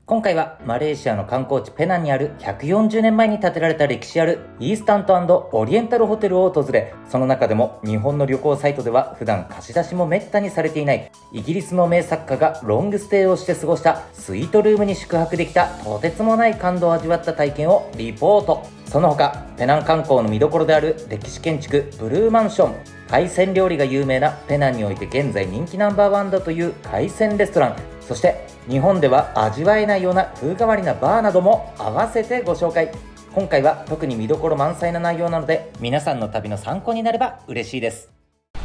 今回はマレーシアの観光地ペナンにある140年前に建てられた歴史あるイースタント&オリエンタルホテルを訪れ、その中でも日本の旅行サイトでは普段貸し出しもめったにされていないイギリスの名作家がロングステイをして過ごしたスイートルームに宿泊できたとてつもない感動を味わった体験をリポート。その他、ペナン観光の見どころである歴史建築ブルーマンション、海鮮料理が有名なペナンにおいて現在人気ナンバーワンだという海鮮レストラン、そして日本では味わえないような風変わりなバーなども合わせてご紹介。今回は特に見どころ満載な内容なので、皆さんの旅の参考になれば嬉しいです。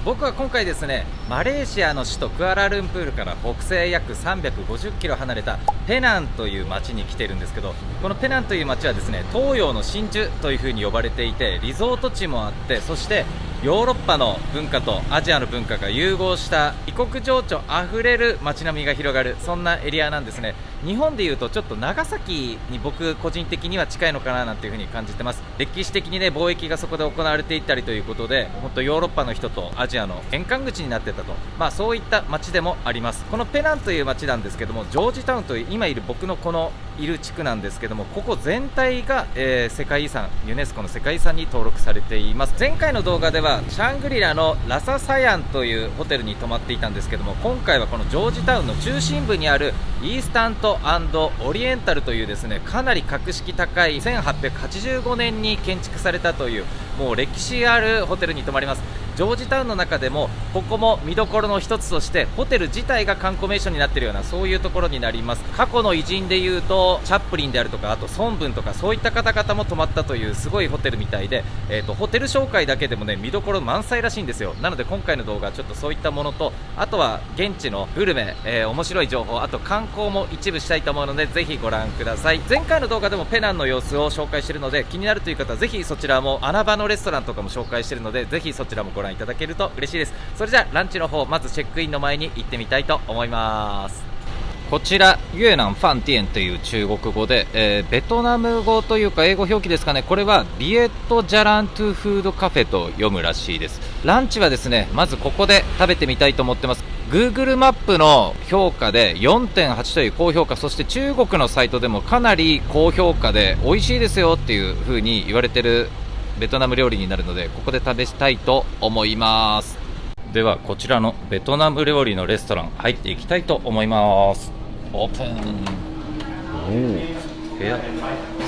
僕は今回ですね、マレーシアの首都クアラルンプールから北西約350キロ離れたペナンという町に来ているんですけど、このペナンという町はですね、東洋の真珠というふうに呼ばれていて、リゾート地もあって、そしてヨーロッパの文化とアジアの文化が融合した異国情緒あふれる街並みが広がる、そんなエリアなんですね。日本でいうとちょっと長崎に僕個人的には近いのかななんていうふうに感じてます。歴史的にね、貿易がそこで行われていったりということで、本当ヨーロッパの人とアジアの玄関口になってたと、そういった街でもあります。このペナンという街なんですけども、ジョージタウンという今いる僕のこのいる地区なんですけども、ここ全体が、世界遺産、ユネスコの世界遺産に登録されています。前回の動画ではシャングリラのラササヤンというホテルに泊まっていたんですけども、今回はこのジョージタウンの中心部にあるイースタント&オリエンタルというですね、かなり格式高い1885年に建築されたという、もう歴史あるホテルに泊まります。ジョージタウンの中でもここも見どころの一つとしてホテル自体が観光名所になっているような、そういうところになります。過去の偉人でいうとチャップリンであるとか、あと孫文とか、そういった方々も泊まったというすごいホテルみたいで、ホテル紹介だけでもね、見どころ満載らしいんですよ。なので今回の動画はちょっとそういったものと、あとは現地のグルメ、面白い情報、あと観光も一部したいと思うので、ぜひご覧ください。前回の動画でもペナンの様子を紹介しているので、気になるという方はぜひそちらも、穴場のレストランとかも紹介しているので、ぜひそちらもご覧いただけると嬉しいです。それじゃあランチの方、まずチェックインの前に行ってみたいと思います。こちら越南ファンティエンという中国語で、ベトナム語というか英語表記ですかね。これはビエットジャラントゥフードカフェと読むらしいです。ランチはですね、まずここで食べてみたいと思ってます。 Google マップの評価で 4.8 という高評価、そして中国のサイトでもかなり高評価で美味しいですよっていう風に言われてるベトナム料理になるので、ここで食べたいと思います。ではこちらのベトナム料理のレストラン入っていきたいと思います。オープン。部屋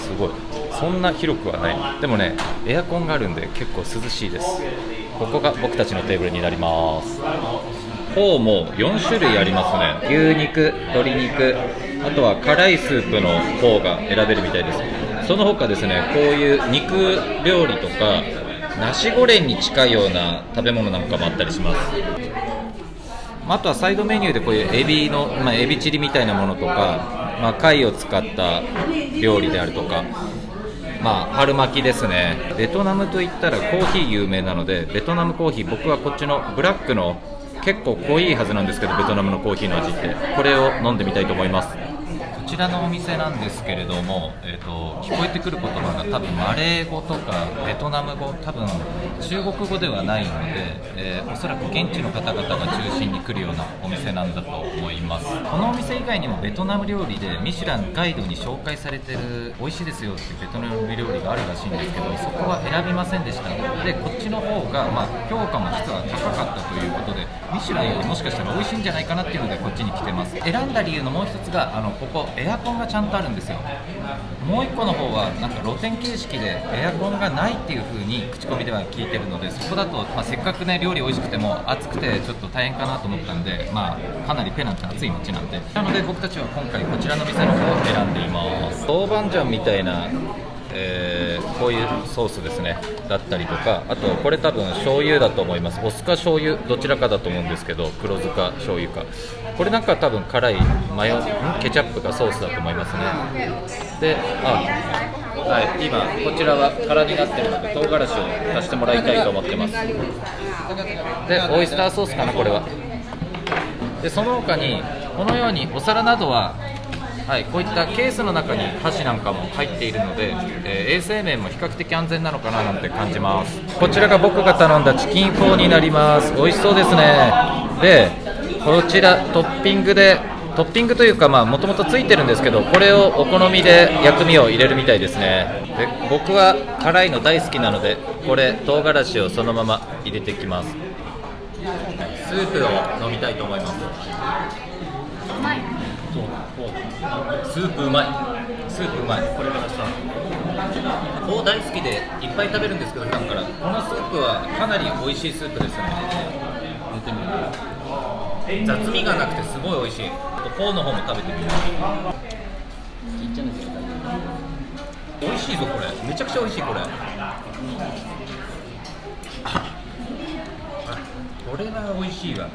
すごい、そんな広くはない。でもね、エアコンがあるんで結構涼しいです。ここが僕たちのテーブルになります。フォーも4種類ありますね。牛肉、鶏肉、あとは辛いスープのフォーが選べるみたいです。その他ですね、こういう肉料理とかナシゴレンに近いような食べ物なんかもあったりします。あとはサイドメニューでこういうエビの、エビチリみたいなものとか、貝を使った料理であるとか、春巻きですね。ベトナムといったらコーヒー有名なので、ベトナムコーヒー、僕はこっちのブラックの結構濃いはずなんですけど、ベトナムのコーヒーの味って、これを飲んでみたいと思います。こちらのお店なんですけれども、聞こえてくる言葉が多分マレー語とかベトナム語、多分中国語ではないので、おそらく現地の方々が中心に来るようなお店なんだと思います。このお店以外にもベトナム料理でミシュランガイドに紹介されてる美味しいですよっていうベトナム料理があるらしいんですけど、そこは選びませんでした。でこっちの方が、評価も実は高かったということで、ミシュランよりもしかしたら美味しいんじゃないかなっていうのでこっちに来てます。選んだ理由のもう一つが、ここエアコンがちゃんとあるんですよ。もう一個の方はなんか露天形式でエアコンがないっていう風に口コミでは聞いてるので、そこだと、せっかくね料理美味しくても暑くてちょっと大変かなと思ったんで、かなりペナンって暑い街なんで、なので僕たちは今回こちらの店の方を選んでいます。豆板醤みたいな、こういうソースですねだったりとか、あとこれ多分醤油だと思います。お酢か醤油どちらかだと思うんですけど、黒酢か醤油か、これなんか多分辛いケチャップかソースだと思いますね。で、今こちらは空になっているので唐辛子を足してもらいたいと思ってます。でオイスターソースかな、これは。でその他にこのようにお皿などは、こういったケースの中に箸なんかも入っているので、衛生面も比較的安全なのかななんて感じます。こちらが僕が頼んだチキンフォーになります。美味しそうですね。でこちらトッピングでトッピングというかもともとついてるんですけど、これをお好みで薬味を入れるみたいですね。で僕は辛いの大好きなので、これ唐辛子をそのまま入れていきます。スープを飲みたいと思います。うまい。スープうまい。スープうまい。これからさ、フォー大好きでいっぱい食べるんですけど、普段から。このスープはかなり美味しいスープですね。入れてみる。雑味がなくてすごい美味しい。あとフォーの方も食べてみる。美味しいぞこれ。めちゃくちゃ美味しいこれ。これは美味しいわ。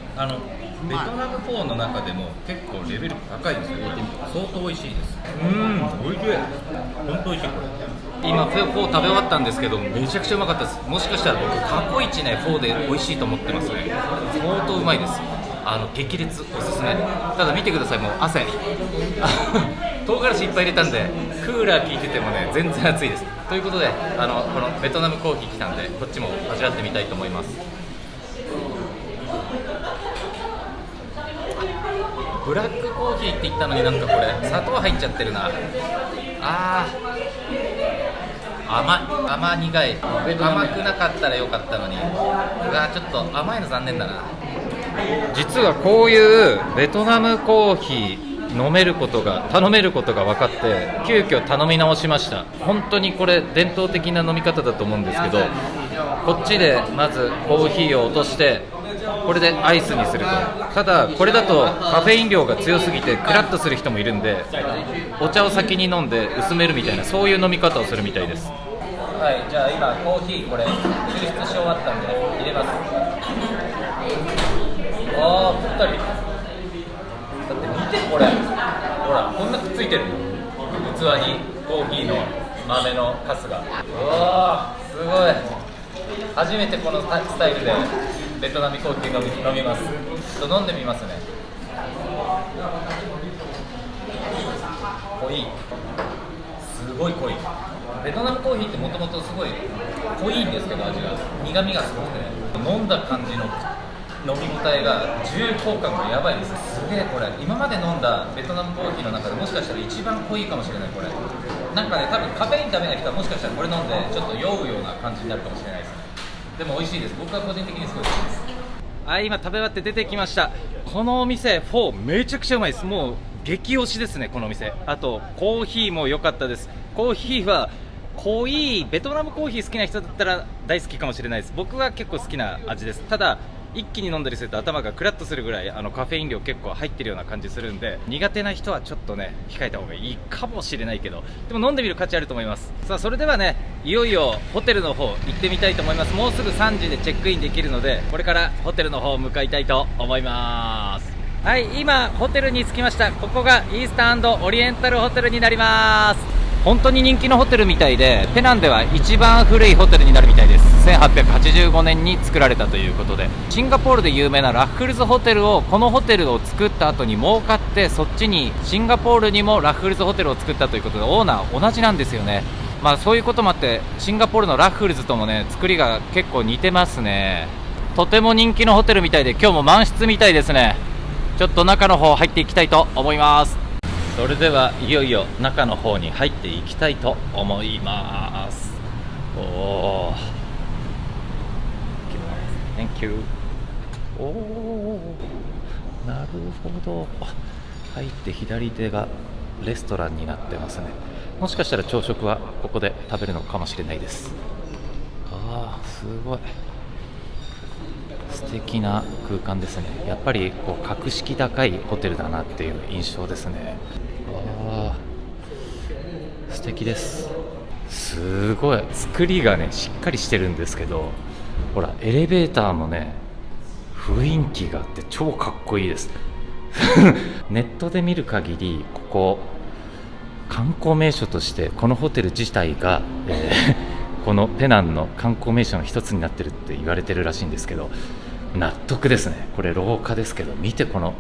ベトナムフォーの中でも結構レベル高いですよ。相当美味しいです。美味しい。本当美味しいこれ。今フォー食べ終わったんですけど、めちゃくちゃうまかったです。もしかしたら僕過去一ねフォーで美味しいと思ってますね。相当うまいです。激烈おすすめ。ただ見てください、もう汗唐辛子いっぱい入れたんでクーラー効いててもね全然暑いです。ということでこのベトナムコーヒー来たんで、こっちも味わってみたいと思います。ブラックコーヒーって言ったのになんかこれ砂糖入っちゃってるな。甘苦い。甘くなかったらよかったのに。ちょっと甘いの残念だな。実はこういうベトナムコーヒー頼めることが分かって、急遽頼み直しました。本当にこれ伝統的な飲み方だと思うんですけど、こっちでまずコーヒーを落として、これでアイスにすると。ただこれだとカフェイン量が強すぎてクラッとする人もいるんで、お茶を先に飲んで薄めるみたいな、そういう飲み方をするみたいです。はい、じゃあ今コーヒーこれ抽出し終わったんで入れます。ぴったり。だって見てこれ、ほらこんなくっついてる。器にコーヒーの豆のカスが。すごい。初めてこのスタイルでベトナムコーヒー飲みます。ちょっと飲んでみますね。濃い。すごい濃い。ベトナムコーヒーってもともとすごい濃いんですけど、味が苦味がすごくて、飲んだ感じの飲み応えが重厚感がやばいです。すげえこれ、今まで飲んだベトナムコーヒーの中でもしかしたら一番濃いかもしれない。これなんかね、多分カフェインダメな人はもしかしたらこれ飲んでちょっと酔うような感じになるかもしれないですね。でも美味しいです。僕は個人的にすごい好きです。今食べ終わって出てきました。このお店フォーめちゃくちゃうまいです。もう激推しですねこのお店。あとコーヒーも良かったです。コーヒーは濃いベトナムコーヒー好きな人だったら大好きかもしれないです。僕は結構好きな味です。ただ一気に飲んだりすると頭がクラッとするぐらいカフェイン量結構入ってるような感じするんで、苦手な人はちょっとね控えた方がいいかもしれないけど、でも飲んでみる価値あると思います。さあそれではね、いよいよホテルの方行ってみたいと思います。もうすぐ3時でチェックインできるので、これからホテルの方向かいたいと思います。はい、今ホテルに着きました。ここがイースタン&オリエンタルホテルになります。本当に人気のホテルみたいで、ペナンでは一番古いホテルになるみたいです。1885年に作られたということで、シンガポールで有名なラッフルズホテルを、このホテルを作った後に儲かって、そっちにシンガポールにもラッフルズホテルを作ったということで、オーナー同じなんですよね。そういうこともあって、シンガポールのラッフルズともね作りが結構似てますね。とても人気のホテルみたいで、今日も満室みたいですね。ちょっと中の方入っていきたいと思います。それではいよいよ中の方に入っていきたいと思います。Thank you。 なるほど。入って左手がレストランになってますね。もしかしたら朝食はここで食べるのかもしれないです。すごい素敵な空間ですね。やっぱり格式高いホテルだなっていう印象ですね。素敵です。すごい作りがねしっかりしてるんですけど、ほらエレベーターもね雰囲気があって超かっこいいですネットで見る限りここ観光名所としてこのホテル自体が、このペナンの観光名所の一つになってるって言われてるらしいんですけど、納得ですね。これ廊下ですけど、見てこの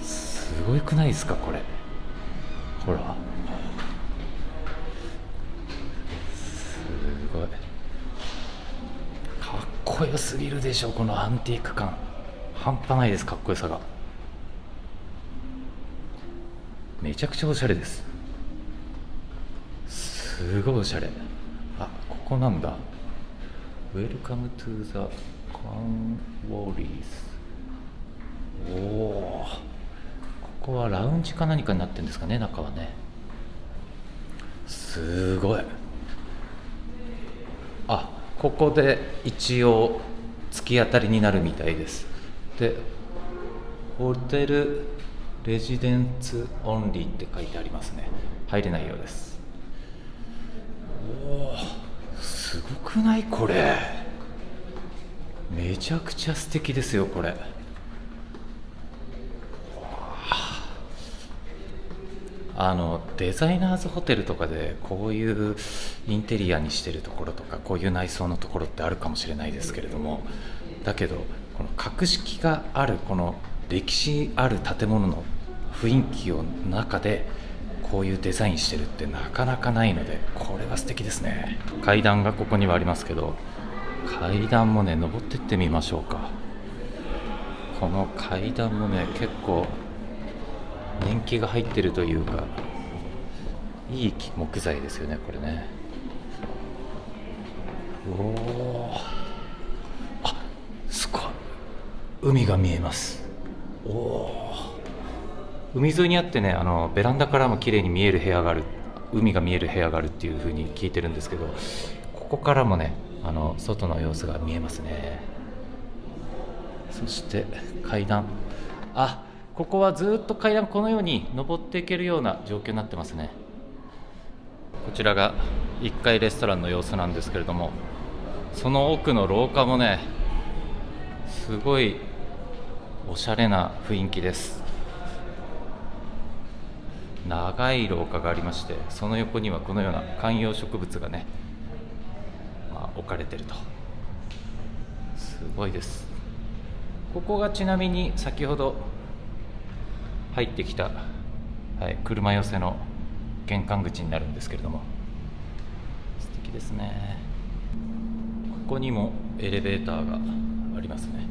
すごくないですかこれ。ほらすごいかっこよすぎるでしょ。このアンティーク感半端ないです。かっこよさがめちゃくちゃおしゃれです。すごいおしゃれ。あ、ここなんだ。 Welcome to the Cornwallis。 おお、ここはラウンジか何かになってるんですかね、中はね。すごい。あ、ここで一応突き当たりになるみたいです。で、ホテルレジデンツオンリーって書いてありますね。入れないようです。おー、すごくないこれ。めちゃくちゃ素敵ですよこれ。デザイナーズホテルとかでこういうインテリアにしてるところとか、こういう内装のところってあるかもしれないですけれども、だけどこの格式があるこの歴史ある建物の雰囲気の中でこういうデザインしてるってなかなかないので、これは素敵ですね。階段がここにはありますけど、階段もね登ってってみましょうか。この階段もね結構年季が入ってるというか、いい木材ですよねこれね。おお、あ、すごい、海が見えます。おお、海沿いにあってね、ベランダからも綺麗に見える部屋がある、海が見える部屋があるっていう風に聞いてるんですけど、ここからもね外の様子が見えますね。そして階段、あ、ここはずっと階段このように登っていけるような状況になってますね。こちらが1階レストランの様子なんですけれども、その奥の廊下もねすごいおしゃれな雰囲気です。長い廊下がありまして、その横にはこのような観葉植物がね、置かれていると。すごいです。ここがちなみに先ほど入ってきた、車寄せの玄関口になるんですけれども、素敵ですね。ここにもエレベーターがありますね。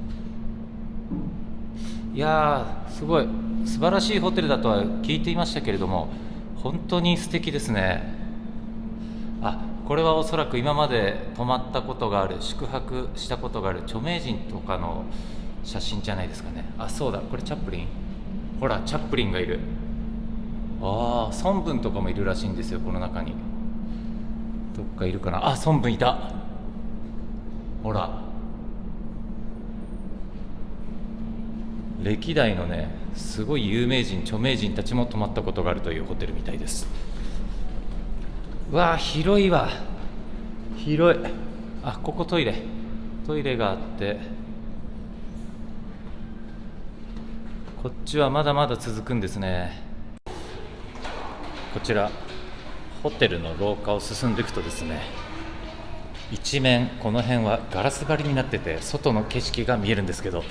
いやー、すごい素晴らしいホテルだとは聞いていましたけれども、本当に素敵ですね。あ、これはおそらく今まで泊まったことがある、宿泊したことがある著名人とかの写真じゃないですかね。あ、そうだ、これチャップリン、ほらチャップリンがいる。ああ、孫文とかもいるらしいんですよこの中に。どっかいるかな。あ、孫文いた。ほら、歴代のねすごい有名人著名人たちも泊まったことがあるというホテルみたいです。うわー、広いわ、広い。あ、ここトイレがあって、こっちはまだまだ続くんですね。こちらホテルの廊下を進んでいくとですね、一面この辺はガラス張りになってて外の景色が見えるんですけど、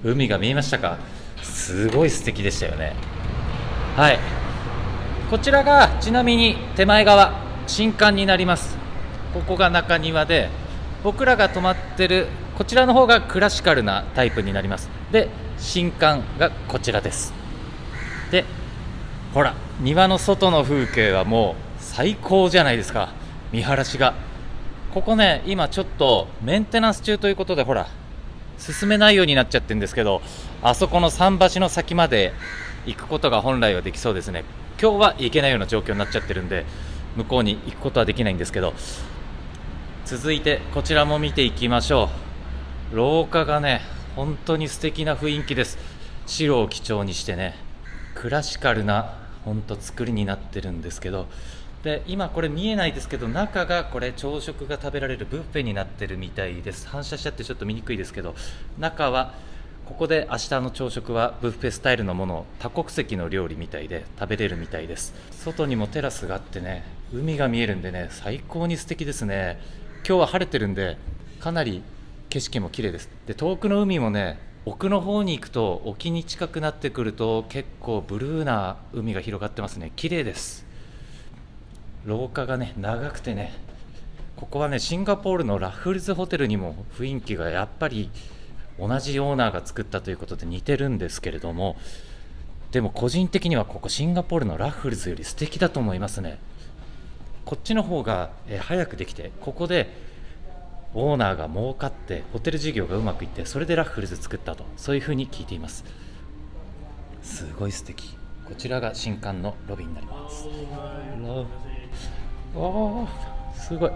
海が見えましたか。すごい素敵でしたよね。はい、こちらがちなみに手前側新館になります。ここが中庭で、僕らが泊まってるこちらの方がクラシカルなタイプになります。で、新館がこちらです。で、ほら庭の外の風景はもう最高じゃないですか。見晴らしが、ここね今ちょっとメンテナンス中ということで、ほら進めないようになっちゃってるんですけど、あそこの桟橋の先まで行くことが本来はできそうですね。今日は行けないような状況になっちゃってるんで、向こうに行くことはできないんですけど、続いてこちらも見ていきましょう。廊下がね本当に素敵な雰囲気です。白を基調にしてね、クラシカルな本当作りになってるんですけど、で今これ見えないですけど、中がこれ朝食が食べられるブッフェになってるみたいです。反射しちゃってちょっと見にくいですけど、中はここで明日の朝食はブッフェスタイルのものを多国籍の料理みたいで食べれるみたいです。外にもテラスがあってね、海が見えるんでね最高に素敵ですね。今日は晴れてるんでかなり景色も綺麗です。で、遠くの海もね、奥の方に行くと沖に近くなってくると結構ブルーな海が広がってますね。綺麗です。廊下がね長くてね、ここはねシンガポールのラフルズホテルにも雰囲気がやっぱり同じオーナーが作ったということで似てるんですけれども、でも個人的にはここシンガポールのラッフルズより素敵だと思いますね。こっちの方が早くできて、ここでオーナーが儲かってホテル事業がうまくいって、それでラッフルズ作ったと、そういう風に聞いています。すごい素敵。こちらが新館のロビーになります。おー、すごい。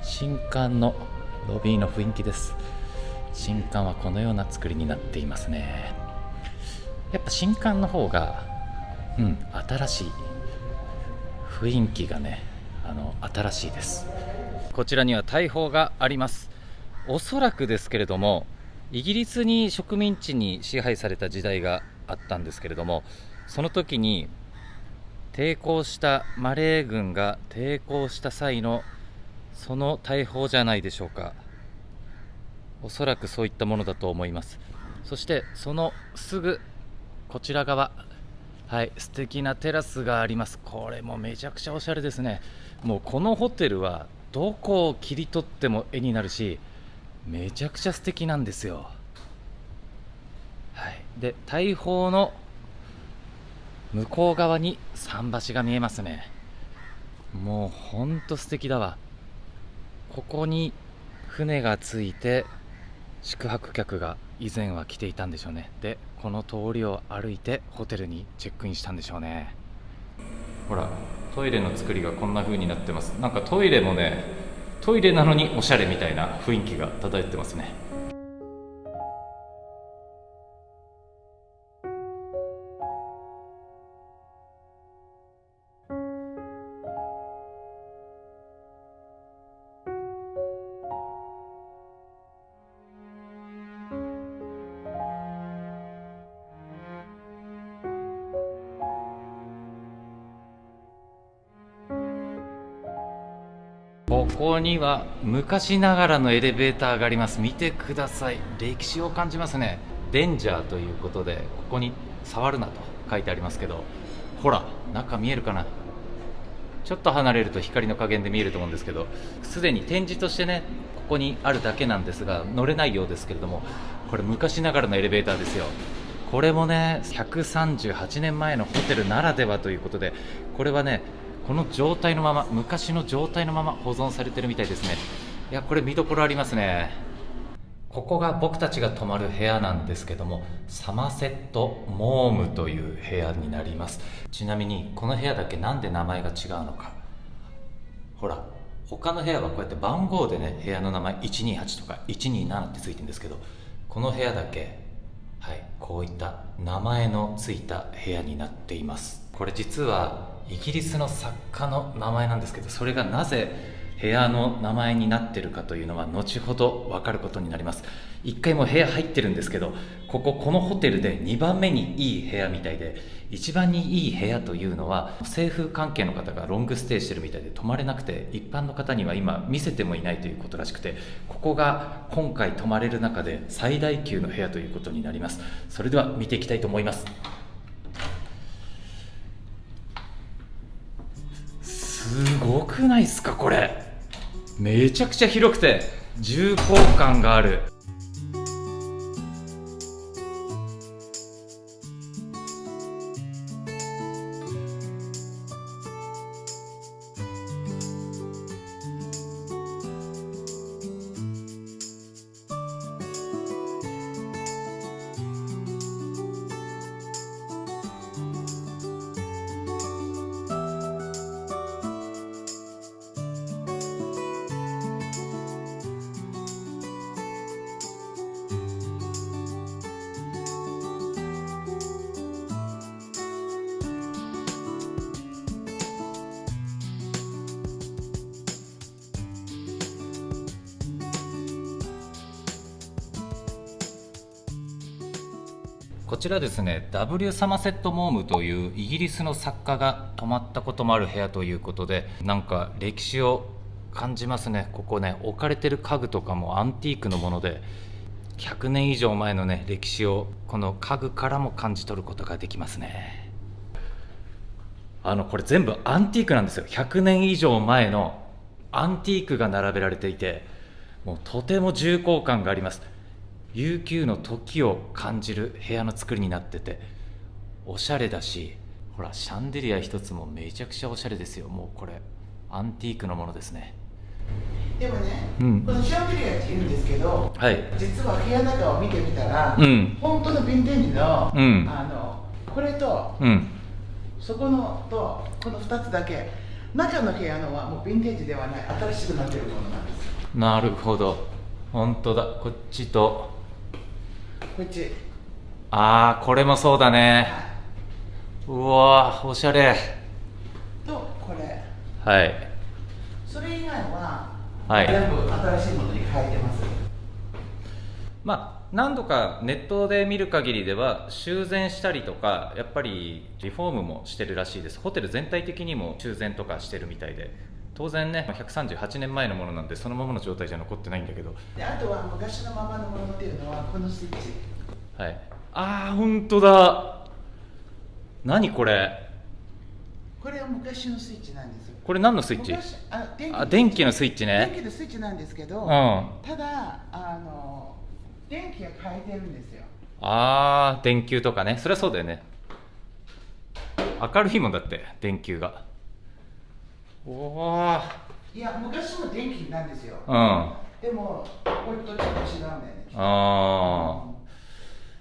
新館のロビーの雰囲気です。新館はこのような作りになっていますね。やっぱ新館の方が新しい雰囲気がね、新しいです。こちらには大砲があります。おそらくですけれども、イギリスに植民地に支配された時代があったんですけれども、その時に抵抗したマレー軍が抵抗した際のその大砲じゃないでしょうか。おそらくそういったものだと思います。そしてそのすぐこちら側、素敵なテラスがあります。これもめちゃくちゃおしゃれですね。もうこのホテルはどこを切り取っても絵になるし、めちゃくちゃ素敵なんですよ。で、大砲の向こう側に桟橋が見えますね。もうほんと素敵だわ。ここに船がついて宿泊客が以前は来ていたんでしょうね。で、この通りを歩いてホテルにチェックインしたんでしょうね。ほら、トイレの作りがこんな風になってます。なんかトイレもね、トイレなのにおしゃれみたいな雰囲気が漂ってますね。ここには昔ながらのエレベーターがあります。見てください。歴史を感じますね。デンジャーということで、ここに触るなと書いてありますけど、ほら、中見えるかな。ちょっと離れると光の加減で見えると思うんですけど、すでに展示としてね、ここにあるだけなんですが、乗れないようですけれども、これ昔ながらのエレベーターですよ。これもね、138年前のホテルならではということで、これはね、この状態のまま、昔の状態のまま保存されてるみたいですね。いや、これ見どころありますね。ここが僕たちが泊まる部屋なんですけども、サマセットモームという部屋になります。ちなみにこの部屋だけなんで名前が違うのか。ほら、他の部屋はこうやって番号でね、部屋の名前128とか127ってついてるんですけど、この部屋だけこういった名前のついた部屋になっています。これ実はイギリスの作家の名前なんですけど、それがなぜ部屋の名前になってるかというのは後ほど分かることになります。1回もう部屋入ってるんですけど、このホテルで2番目にいい部屋みたいで、一番にいい部屋というのは政府関係の方がロングステイしてるみたいで泊まれなくて、一般の方には今見せてもいないということらしくて、ここが今回泊まれる中で最大級の部屋ということになります。それでは見ていきたいと思います。すごくないですか。これめちゃくちゃ広くて重厚感がある。こちらですね、W サマセットモームというイギリスの作家が泊まったこともある部屋ということで、なんか歴史を感じますね。ここね、置かれてる家具とかもアンティークのもので、100年以上前のね、歴史をこの家具からも感じ取ることができますね。これ全部アンティークなんですよ。100年以上前のアンティークが並べられていて、もうとても重厚感があります。悠久の時を感じる部屋の作りになってて、おしゃれだし、ほらシャンデリア一つもめちゃくちゃおしゃれですよ。もうこれアンティークのものですね。でもね、うん、このシャンデリアって言うんですけど、はい、実は部屋の中を見てみたら、うん、本当のヴィンテージの、うん、これと、うん、そこのとこの2つだけ、中の部屋のはもうヴィンテージではない、新しくなっているものなんですよ。なるほど、本当だ。こっちとこっち。ああ、これもそうだね。うわー、おしゃれ。とこれ。はい。それ以外は、はい、全部新しいものに変えてます。まあ何度かネットで見る限りでは修繕したりとか、やっぱりリフォームもしてるらしいです。ホテル全体的にも修繕とかしてるみたいで、当然ね138年前のものなんでそのままの状態じゃ残ってないんだけど、であとは昔のままのものっていうのはこのスイッチ。はい、ああ本当だ。何これ。これは昔のスイッチなんですよ。これ何のスイッチ。電気のスイッチね。電気のスイッチなんですけど、うん、ただ電気が変えてるんですよ。ああ、電球とかね。そりゃそうだよね。明るいもんだって電球が。おお。いや昔も電気なんですよ。うん。でもこれとちょっと違うんだよね。ああ、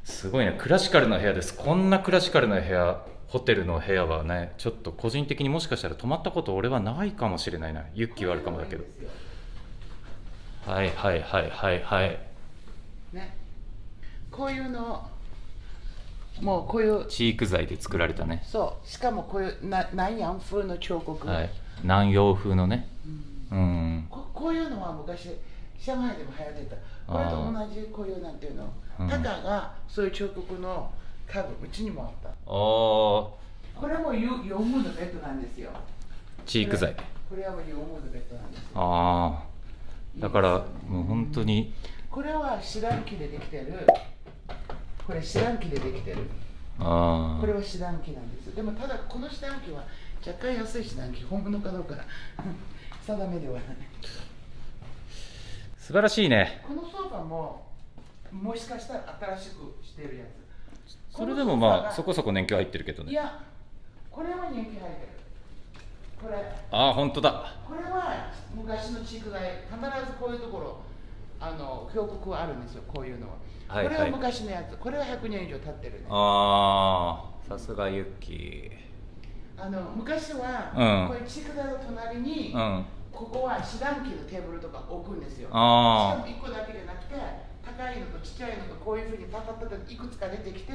すごいね。クラシカルな部屋です。こんなクラシカルな部屋、ホテルの部屋はね、ちょっと個人的にもしかしたら泊まったこと俺はないかもしれないな。ユッキーはあるかもだけど。はいはいはいはいはい。ね、こういうのもうこういうチーク材で作られたね。そう、しかもこういう南洋風の彫刻、はい、南洋風のね、うん、こういうのは昔上海でも流行ってた。これと同じこういうなんていうの、タカがそういう彫刻の家具うちにもあった。これもヨウムのベッドなんですよ。チーク材。これはヨウムのベッドなんですよ。ああ、だからもう本当にこれはシラン木でできてる。これシラン木でできてる。これはシラン木なんです。でもただこのシラン木は若干安いシラン木、本物かどうか定めではない。素晴らしいね。このソファももしかしたら新しくしてるやつ。それでもまあそこそこ年季入ってるけどね。いや、これは年季入ってる。これ。ああ、本当だ。これは昔の地区が必ずこういうところ峡谷はあるんですよ。こういうのは。はいはい、これは昔のやつ。これは100年以上経ってるね。ああ、さすがユッキー。昔は、こういう地区台の隣に、ここはシランキのテーブルとか置くんですよ。しかも1個だけじゃなくて、高いのとちっちゃいのとこういうふうにパタパタいくつか出てきて、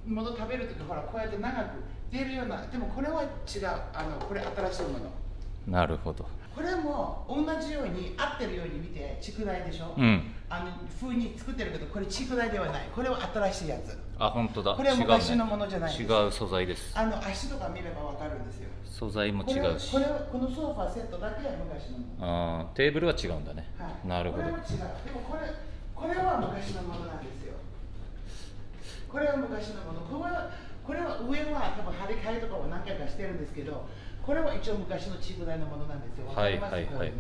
物食べるときほらこうやって長く出るような。でもこれは違う。これ新しいもの。なるほど。これも同じように合ってるように見て蓄台でしょ。風に作ってるけど、これ蓄台ではない。これは新しいやつ。あ、本当だ。これは昔のものじゃないです。違う素材です。足とか見ればわかるんですよ。素材も違うし。このソファーセットだけは昔のもの。テーブルは違うんだね。はい、なるほど。これも違う。でもこれは昔のものなんですよ。これは昔のもの。これは上は多分張り替えとかを何回かしてるんですけど、これは一応昔の蓄台のものなんですよ。はいはいはい。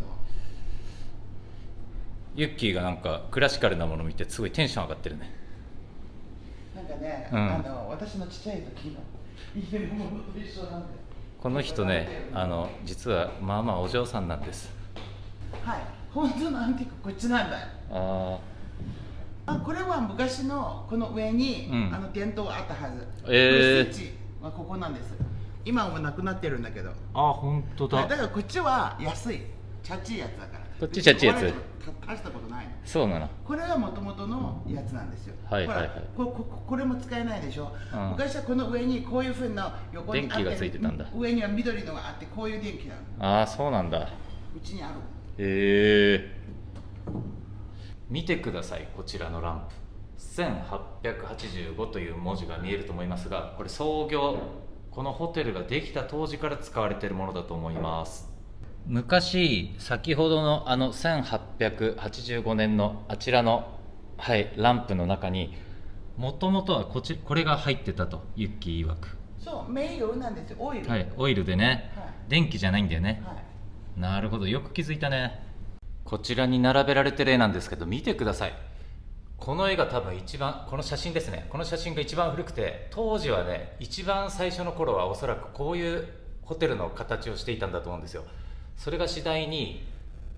ユッキーがなんかクラシカルなものを見てすごいテンション上がってるね。なんかね、私のちっちゃい時の家のものと一緒なんで。この人ね、実はまあまあお嬢さんなんです。はい、本当のアンティークこっちなんだよ。これは昔のこの上に、電灯があったはず。スイッチはここなんです。今はもうなくなってるんだけど。あ、本当だ。だからこっちは安い、チャッチいやつだから。こっちチャッチいやつ。大したことないの。そうなの。これはもともとのやつなんですよ。はいはいはい。これも使えないでしょ。昔はこの上にこういうふうな横に電気がついてたんだ。上には緑のがあってこういう電気なの。ああ、そうなんだ。うちにある。見てください、こちらのランプ。1885という文字が見えると思いますが、これ創業、このホテルができた当時から使われているものだと思います。昔、先ほどの1885年のあちらの、ランプの中にもともとはこれが入ってたとユッキー曰く。そう、名誉なんですよ。オイル。オイルでね、電気じゃないんだよね。なるほど、よく気づいたね。こちらに並べられてる絵なんですけど、見てください。この絵が多分一番、この写真ですね、この写真が一番古くて、当時はね一番最初の頃はおそらくこういうホテルの形をしていたんだと思うんですよ。それが次第に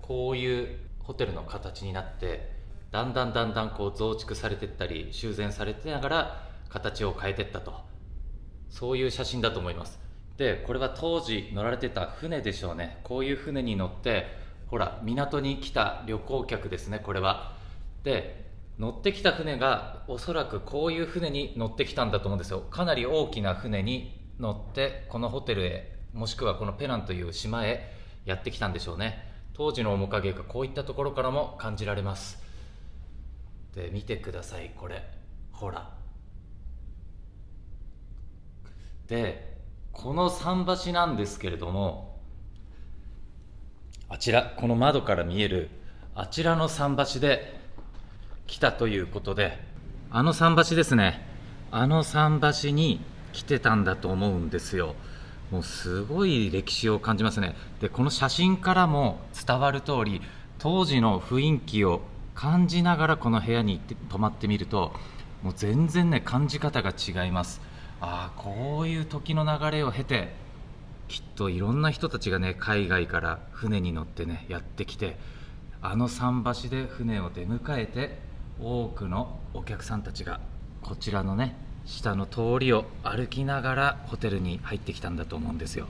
こういうホテルの形になって、だんだんこう増築されていったり修繕されてながら形を変えていったと、そういう写真だと思います。でこれは当時乗られてた船でしょうね。こういう船に乗って、ほら港に来た旅行客ですね、これは。で乗ってきた船がおそらくこういう船に乗ってきたんだと思うんですよ。かなり大きな船に乗ってこのホテルへ、もしくはこのペナンという島へやってきたんでしょうね。当時の面影がこういったところからも感じられます。で見てください、これほら。でこの桟橋なんですけれども、あちら、この窓から見えるあちらの桟橋で来たということで、あの桟橋ですね、あの桟橋に来てたんだと思うんですよ。もうすごい歴史を感じますね。でこの写真からも伝わる通り、当時の雰囲気を感じながらこの部屋に泊まってみると、もう全然ね感じ方が違います。ああ、こういう時の流れを経て、きっといろんな人たちがね海外から船に乗ってねやってきて、あの桟橋で船を出迎えて、多くのお客さんたちがこちらのね下の通りを歩きながらホテルに入ってきたんだと思うんですよ。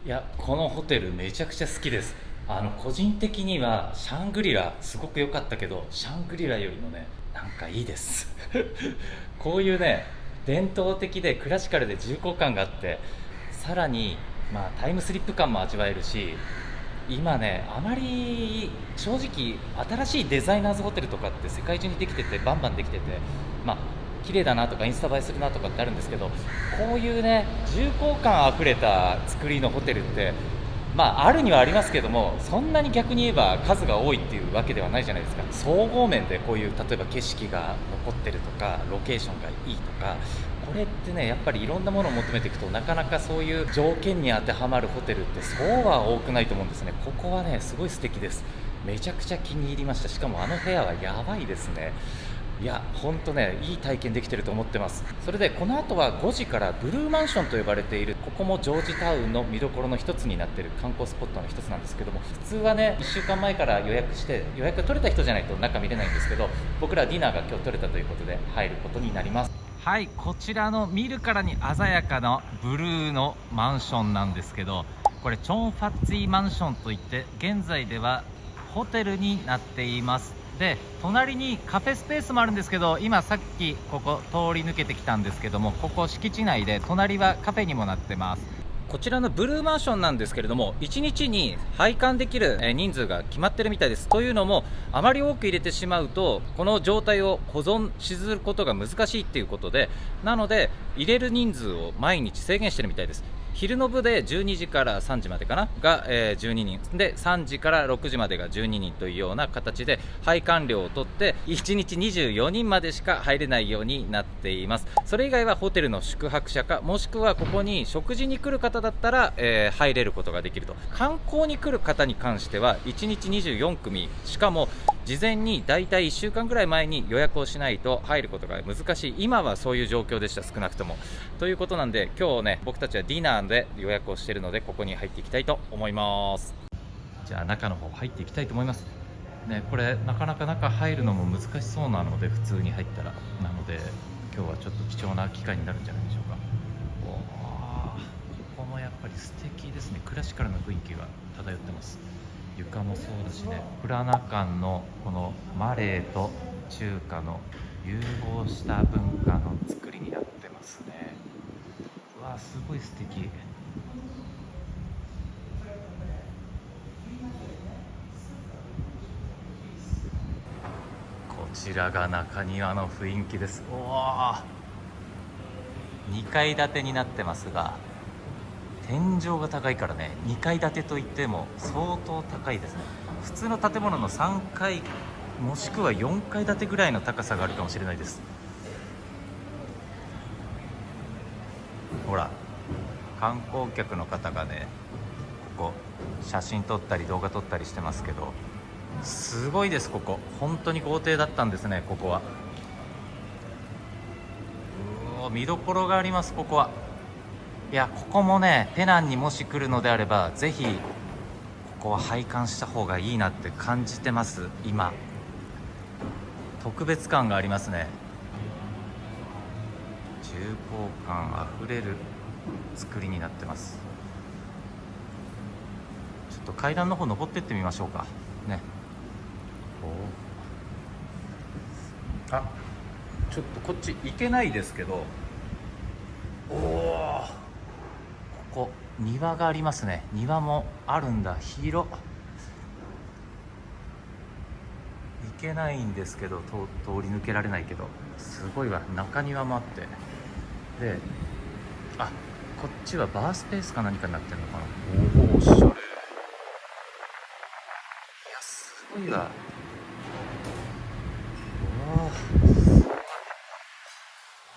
いや、このホテルめちゃくちゃ好きです。個人的にはシャングリラすごく良かったけど、シャングリラよりもねなんかいいですこういうね伝統的でクラシカルで重厚感があって、さらにタイムスリップ感も味わえるし、今ねあまり正直新しいデザイナーズホテルとかって世界中にできてて、バンバンできてて、綺麗だなとかインスタ映えするなとかってあるんですけど、こういうね重厚感あふれた作りのホテルってあるにはありますけども、そんなに逆に言えば数が多いっていうわけではないじゃないですか。総合面でこういう例えば景色が残ってるとか、ロケーションがいいとか、これってねやっぱりいろんなものを求めていくと、なかなかそういう条件に当てはまるホテルってそうは多くないと思うんですね。ここはねすごい素敵です。めちゃくちゃ気に入りました。しかもあの部屋はやばいですね。いや本当ねいい体験できてると思ってます。それでこの後は5時からブルーマンションと呼ばれている、ここもジョージタウンの見どころの一つになっている観光スポットの一つなんですけども、普通はね1週間前から予約して、予約が取れた人じゃないと中見れないんですけど、僕らディナーが今日取れたということで入ることになります。はい、こちらの見るからに鮮やかなブルーのマンションなんですけど、これチョンファッツィマンションといって、現在ではホテルになっています。で隣にカフェスペースもあるんですけど、今さっきここ通り抜けてきたんですけども、ここ敷地内で隣はカフェにもなってます。こちらのブルーマンションなんですけれども、1日に拝観できる人数が決まってるみたいです。というのも、あまり多く入れてしまうとこの状態を保存しずることが難しいっていうことで、なので入れる人数を毎日制限してるみたいです。昼の部で12時から3時までかなが、12人で、3時から6時までが12人というような形で拝観料を取って1日24人までしか入れないようになっています。それ以外はホテルの宿泊者か、もしくはここに食事に来る方だったら、入れることができると。観光に来る方に関しては1日24組、しかも事前にだいたい1週間ぐらい前に予約をしないと入ることが難しい。今はそういう状況でした、少なくとも。ということなんで、今日ね僕たちはディナーで予約をしているので、ここに入っていきたいと思います。じゃあ中の方入っていきたいと思いますね。これなかなか中入るのも難しそうなので、普通に入ったら、なので今日はちょっと貴重な機会になるんじゃないでしょうか。ここもやっぱり素敵ですね。クラシカルな雰囲気が漂ってます。床もそうだしね、プラナカンのこのマレーと中華の融合した文化の作りになってますね。うわ、すごい素敵。こちらが中庭の雰囲気です。おー、2階建てになってますが、天井が高いからね、2階建てといっても相当高いですね。普通の建物の3階もしくは4階建てぐらいの高さがあるかもしれないです。ほら、観光客の方がねここ写真撮ったり動画撮ったりしてますけど、すごいです。ここ本当に豪邸だったんですね。ここは見どころがあります。ここはいや、ここもね、ペナンにもし来るのであればぜひここは拝観した方がいいなって感じてます。今特別感がありますね。重厚感あふれる作りになってます。ちょっと階段の方登ってってみましょうかね。あ、ちょっとこっち行けないですけど、おお、ここ庭がありますね。庭もあるんだ。広っ。行けないんですけど、通り抜けられないけど、すごいわ。中庭もあって、で、あ、こっちはバースペースか何かになってるのかな。おお、おしゃれ。いや、すごいわ。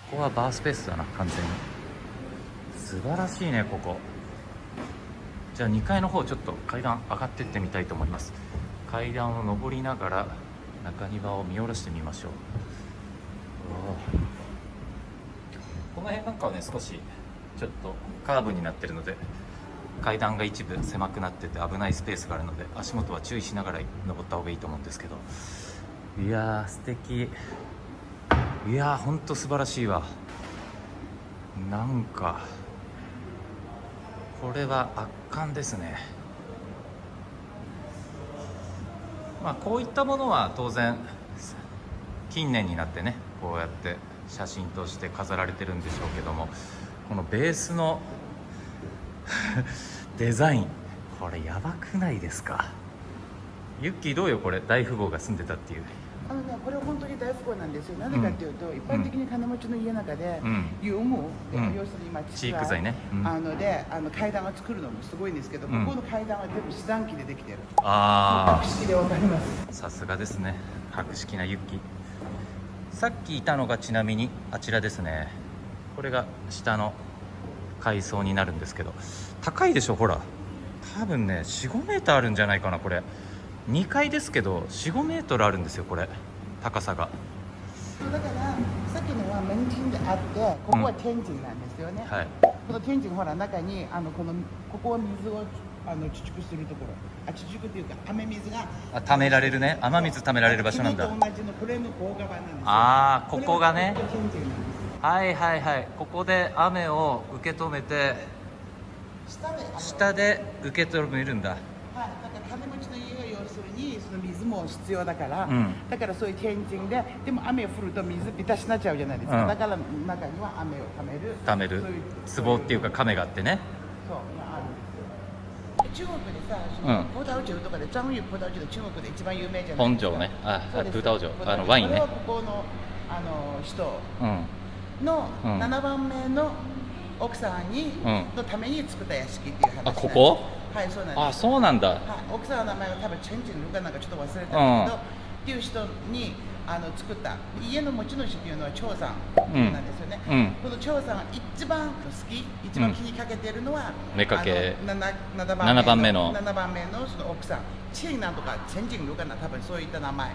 ここはバースペースだな、完全に。素晴らしいね、ここ。じゃあ2階の方ちょっと階段上がってってみたいと思います。階段を上りながら中庭を見下ろしてみましょう。この辺なんかはね、少しちょっとカーブになってるので階段が一部狭くなってて危ないスペースがあるので、足元は注意しながら登った方がいいと思うんですけど、いやー素敵。いやーほんと素晴らしいわ。なんかこれは圧巻ですね。まあこういったものは当然近年になってね、こうやって写真として飾られてるんでしょうけども、このベースのデザイン、これやばくないですか。ユッキーどうよ、これ大富豪が住んでたっていう。これは本当に大富豪なんですよ。なぜかというと、一般的に金持ちの家の中で、遊牧、要するに地育材ね、で階段を作るのもすごいんですけど、ここの階段は全部手段機でできてる。ああ、格式でわかります。さすがですね、博識なユッキー。さっきいたのがちなみにあちらですね。これが下の階層になるんですけど、高いでしょ、ほら。多分ね 4,5 メーターあるんじゃないかな。これ2階ですけど 4,5 メートルあるんですよ、これ高さが。だからさっきのは門神であって、ここは天神なんですよね、はい、この天神、ほら中にここは水を貯蓄するところ、貯蓄というか雨水が溜められるね、雨水溜められる場所なんだ。昨日と同じのこれの合側なんですよ。ああ、ここがね、これが天神なんです。はいはいはい、ここで雨を受け止めて下で受け止めるんだ。はい、だから金持ちの家は要するにその水も必要だから、だからそういう天神で、でも雨を降ると水浸しになっちゃうじゃないですか、だから中には雨をためる壺っていうか亀があってね。そうあるんですよ。中国でさ、葡萄酒とかで張裕葡萄酒で中国で一番有名じゃないですか。本醸ね、葡萄酒、ワインね。これはここの人の7番目の奥さんのために作った屋敷っていう話なんです。ここ？はい、そうなんです。あ、そうなんだ。奥さんの名前は多分チェンジンルかなんかちょっと忘れたんですけど、っていう人に作った家の持ち主っていうのは張さんなんですよね。この張さんが一番好き、一番気にかけてるのは7番目のその奥さん、チェンなんとかチェンジンルかな、多分そういった名前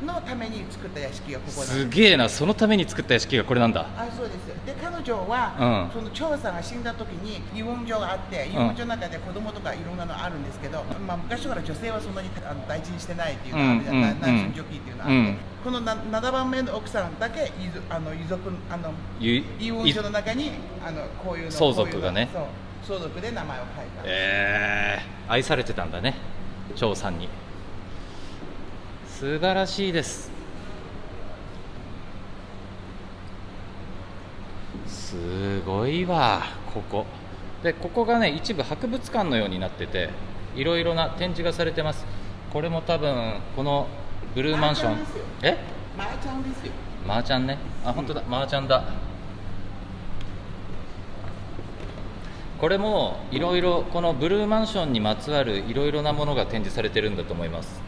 のために作った屋敷がここなんです。すげえな、そのために作った屋敷がこれなんだ。そうです。で彼女は、その張さんが死んだ時に遺言状があって、遺言状の中で子供とかいろんなのあるんですけど、昔から女性はそんなに大事にしてないっていうのがあるじゃない、男女期っていうのがあって、この7番目の奥さんだけ遺言状の中にこういうの相続がね、相続で名前を書いた。愛されてたんだね、張さんに。素晴らしいです。すごいわ、ここで。ここがね、一部博物館のようになってて、いろいろな展示がされてます。これも多分このブルーマンション、マーちゃんですよ。マーちゃんね、本当だ、マーちゃんだ。これもいろいろこのブルーマンションにまつわるいろいろなものが展示されてるんだと思います。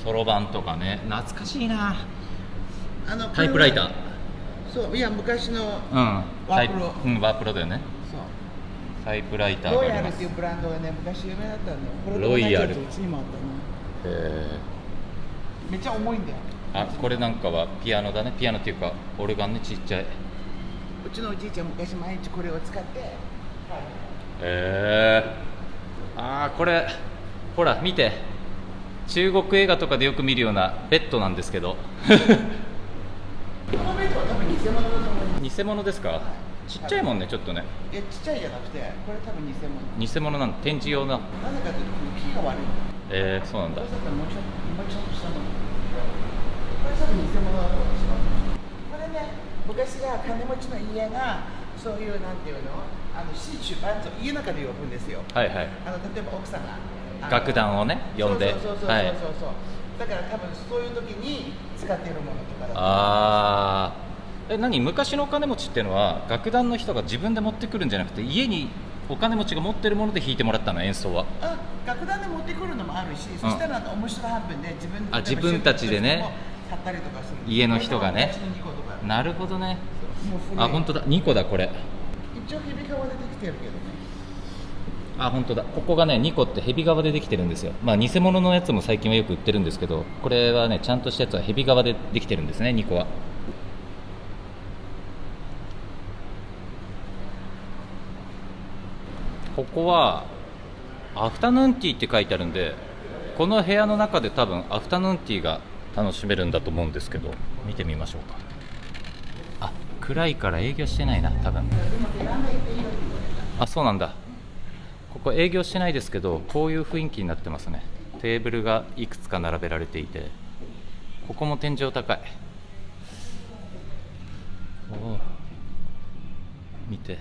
そろばんとかね、懐かしいな。タイプライター。そう、いや昔のワープロ。ワープロだよね。そう。タイプライターがあります。ロイヤルっていうブランドがね、昔有名だったんだよ。ロイヤル。うちにもあっためっちゃ重いんだよ。あ、これなんかはピアノだね。ピアノっていうかオルガンね、ちっちゃい。うちのおじいちゃん昔毎日これを使って、あー、これほら見て、中国映画とかでよく見るようなベッドなんですけどこのベッドは多分偽物だと思います。偽物ですか？ちっちゃいもんね、ちょっとね。ちっちゃいじゃなくて、これ多分偽物。偽物なんだ、展示用な。なぜかというと、この木が悪い。そうなんだ。これだったらもうちょっと下の。これ多分偽物だと思います。これね、昔が金持ちの家がそういうなんていうの、シーチュバンツを家の中で呼ぶんですよ。はいはい。例えば奥さんが楽団をね呼んで、そう、はい。だから多分そういう時に使っているものとかだと。ああ、何？昔のお金持ちっていうのは楽団の人が自分で持ってくるんじゃなくて、家にお金持ちが持ってるもので弾いてもらったの、演奏は。楽団で持ってくるのもあるし、そしたら面白半分で自分たちでね、買ったりとかする。家の人がね。なるほどね。あ、本当だ、2個だこれ。一応ヘビ皮でできてるけどね。あ、本当だ、ここがね2個ってヘビ革でできてるんですよ。まあ偽物のやつも最近はよく売ってるんですけど、これはねちゃんとしたやつはヘビ革でできてるんですね、2個は。ここはアフタヌーンティーって書いてあるんで、この部屋の中で多分アフタヌーンティーが楽しめるんだと思うんですけど、見てみましょうか。あ、暗いから営業してないな多分。あ、そうなんだ。ここ営業してないですけど、こういう雰囲気になってますね。テーブルがいくつか並べられていて、ここも天井高い。おお、見て。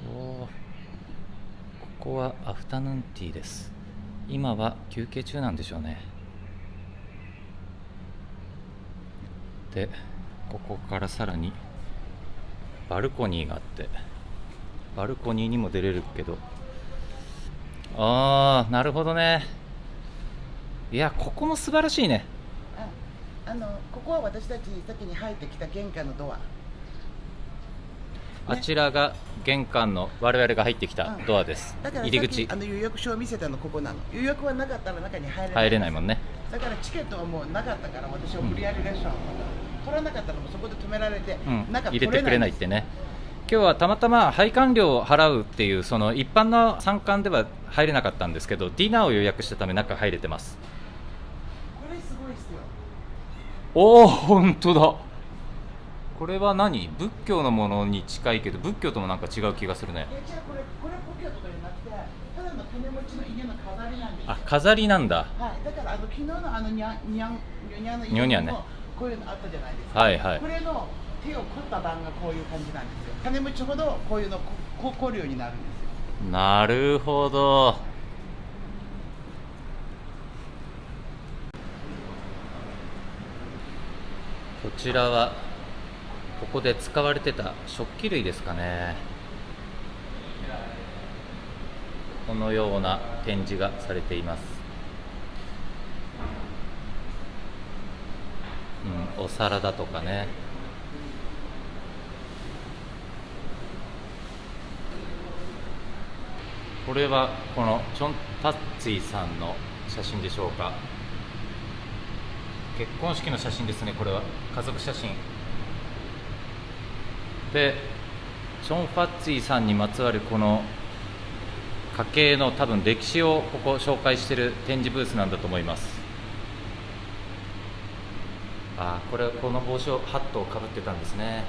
おお、ここはアフタヌーンティーです。今は休憩中なんでしょうね。で、ここからさらにバルコニーがあって、バルコニーにも出れるけど、ああ、なるほどね。いや、ここも素晴らしいね。ここは私たち先に入ってきた玄関のドア。あちらが玄関の我々が入ってきたドアです。だから入り口。予約書を見せたのここなの。予約はなかったら中に入れない。入れないもんね。だからチケットはもうなかったから、私は無理やりレストランを取らなかったのもそこで止められて、入れてくれないってね。今日はたまたま配管料を払うっていう、その一般の参観では入れなかったんですけど、ディナーを予約したため中入れてます。これすごいですよ。おお、本当だ。これは何？仏教のものに近いけど、仏教ともなんか違う気がするね。じゃあこれ仏教とかじゃなくて、ただの金持ちの家の飾りなんですよ。あ、飾りなんだ。はい、だから昨日のニャンのニョニャンね、こういうのあったじゃないですか。はいはい。これの手を凝った版がこういう感じなんですよ。金持ちほどこういうの凝るようになるんですよ。なるほど。こちらはここで使われてた食器類ですかね。このような展示がされています。お皿だとかね。これはこのチョン・タッツィさんの写真でしょうか。結婚式の写真ですね。これは家族写真で、チョン・ファッツィさんにまつわるこの家系の多分歴史をここ紹介している展示ブースなんだと思います。これはこの帽子をハットをかぶってたんですね。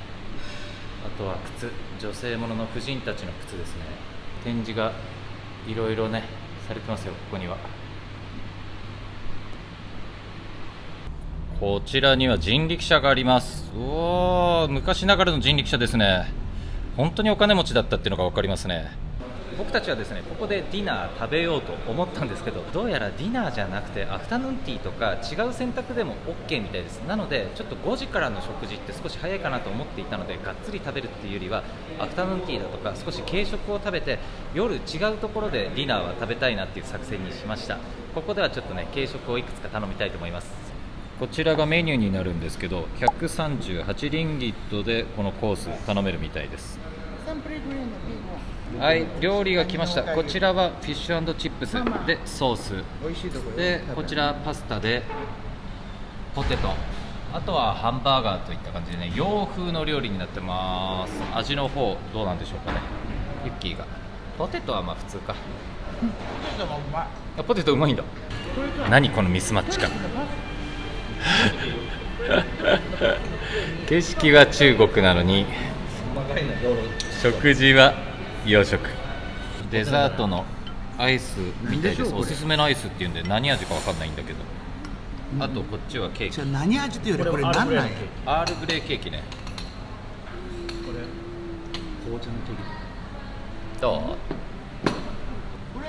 あとは靴、女性ものの婦人たちの靴ですね。展示がいろいろねされてますよ。ここには、こちらには人力車があります。おー、昔ながらの人力車ですね。本当にお金持ちだったっていうのが分かりますね。僕たちはですね、ここでディナー食べようと思ったんですけど、どうやらディナーじゃなくてアフタヌーンティーとか違う選択でも OK みたいです。なのでちょっと5時からの食事って少し早いかなと思っていたので、がっつり食べるっていうよりはアフタヌーンティーだとか少し軽食を食べて、夜違うところでディナーは食べたいなっていう作戦にしました。ここではちょっとね軽食をいくつか頼みたいと思います。こちらがメニューになるんですけど、138リンギットでこのコース頼めるみたいです。サンプリグリーンのビーフも。はい、料理が来ました。こちらはフィッシュ&チップスでソース美味しいところで、こちらパスタでポテト、あとはハンバーガーといった感じでね、洋風の料理になってます。味の方どうなんでしょうかね。ユッキーがポテトはまあ普通か。でもうまい。あ、ポテトうまいんだ。何このミスマッチ感。景色は中国なのに食事は洋食。デザートのアイスみたいです。おすすめのアイスっていうんで何味かわかんないんだけど、あとこっちはケーキ。じゃあ何味っていうよりこれ何なんや。アールグレーケーキね。これ紅茶のケーキ。どう？これ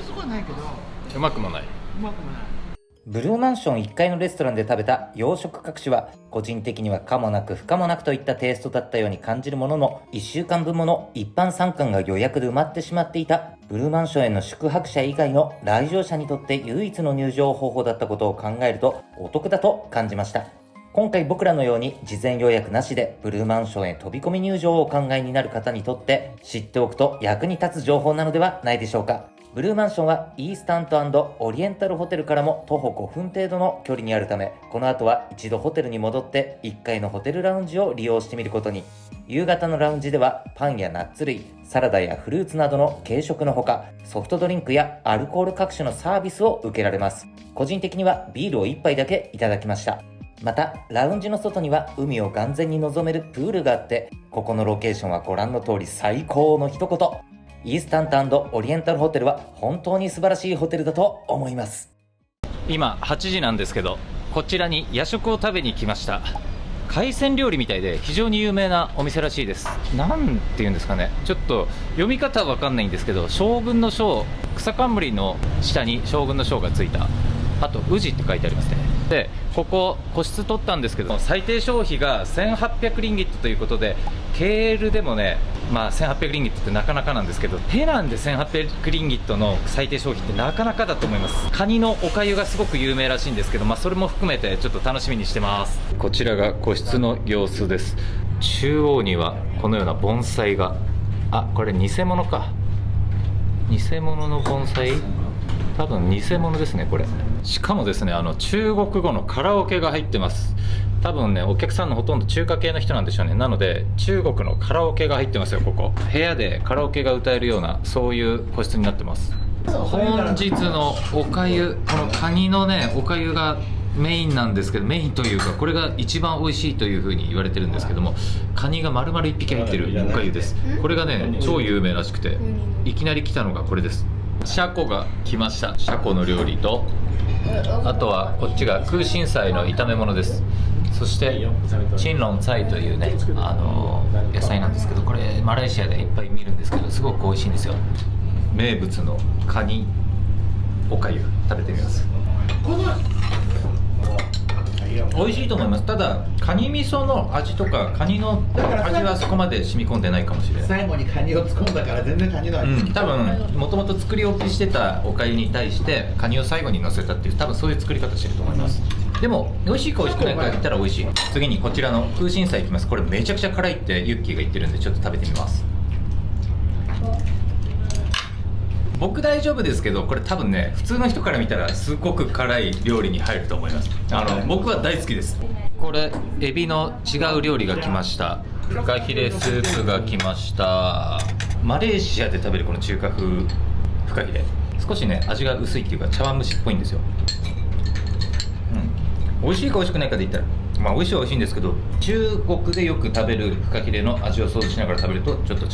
すごいないけどうまくもない。うまくもない。ブルーマンション1階のレストランで食べた洋食各種は個人的には可もなく不可もなくといったテイストだったように感じるものの、1週間分もの一般参観が予約で埋まってしまっていたブルーマンションへの宿泊者以外の来場者にとって唯一の入場方法だったことを考えるとお得だと感じました。今回僕らのように事前予約なしでブルーマンションへ飛び込み入場をお考えになる方にとって知っておくと役に立つ情報なのではないでしょうか。ブルーマンションはイースタント&オリエンタルホテルからも徒歩5分程度の距離にあるため、この後は一度ホテルに戻って1階のホテルラウンジを利用してみることに。夕方のラウンジではパンやナッツ類、サラダやフルーツなどの軽食のほか、ソフトドリンクやアルコール各種のサービスを受けられます。個人的にはビールを1杯だけいただきました。またラウンジの外には海を眼前に望めるプールがあって、ここのロケーションはご覧の通り最高の一言。イースタント&オリエンタルホテルは本当に素晴らしいホテルだと思います。今8時なんですけど、こちらに夜食を食べに来ました。海鮮料理みたいで非常に有名なお店らしいです。なんていうんですかね、ちょっと読み方は分かんないんですけど、将軍の将、草冠の下に将軍の将がついた、あと宇治って書いてありますね。でここ個室取ったんですけど、最低消費が1800リンギットということで、KL でもね、まあ1800リンギットってなかなかなんですけど、ペナンで1800リンギットの最低消費ってなかなかだと思います。カニのおかゆがすごく有名らしいんですけど、まあそれも含めてちょっと楽しみにしてます。こちらが個室の様子です。中央にはこのような盆栽が、あ、これ偽物か、偽物の盆栽、多分偽物ですねこれ。しかもですね、中国語のカラオケが入ってます。多分ね、お客さんのほとんど中華系の人なんでしょうね。なので中国のカラオケが入ってますよ。ここ部屋でカラオケが歌えるような、そういう個室になってます。本日のおかゆ、このカニのねおかゆがメインなんですけど、メインというかこれが一番美味しいという風に言われてるんですけども、カニが丸々1匹入ってるおかゆです。これがね超有名らしくて、いきなり来たのがこれです。シャコが来ました。シャコの料理と、あとはこっちが空心菜の炒め物です。そしてチンロン菜というね、野菜なんですけど、これマレーシアでいっぱい見るんですけど、すごく美味しいんですよ。名物のカニおかゆ食べてみます。美味しいと思います。ただカニ味噌の味とかカニの味はそこまで染み込んでないかもしれない。最後にカニを突っ込んだから全然カニの味、多分もともと作り置きしてたおかゆに対してカニを最後に乗せたっていう、多分そういう作り方してると思います。でも美味しいか美味しくないか言ったら美味しい。次にこちらの空心菜いきます。これめちゃくちゃ辛いってユッキーが言ってるんで、ちょっと食べてみます。僕大丈夫ですけど、これ多分ね普通の人から見たらすごく辛い料理に入ると思います。僕は大好きです。これエビの違う料理が来ました。フカヒレスープが来ました。マレーシアで食べるこの中華風フカヒレ、少しね味が薄いっていうか茶碗蒸しっぽいんですよ。美味しいか美味しくないかで言ったら、まあ美味しいは美味しいんですけど、中国でよく食べるフカヒレの味を想像しながら食べるとちょっと違う。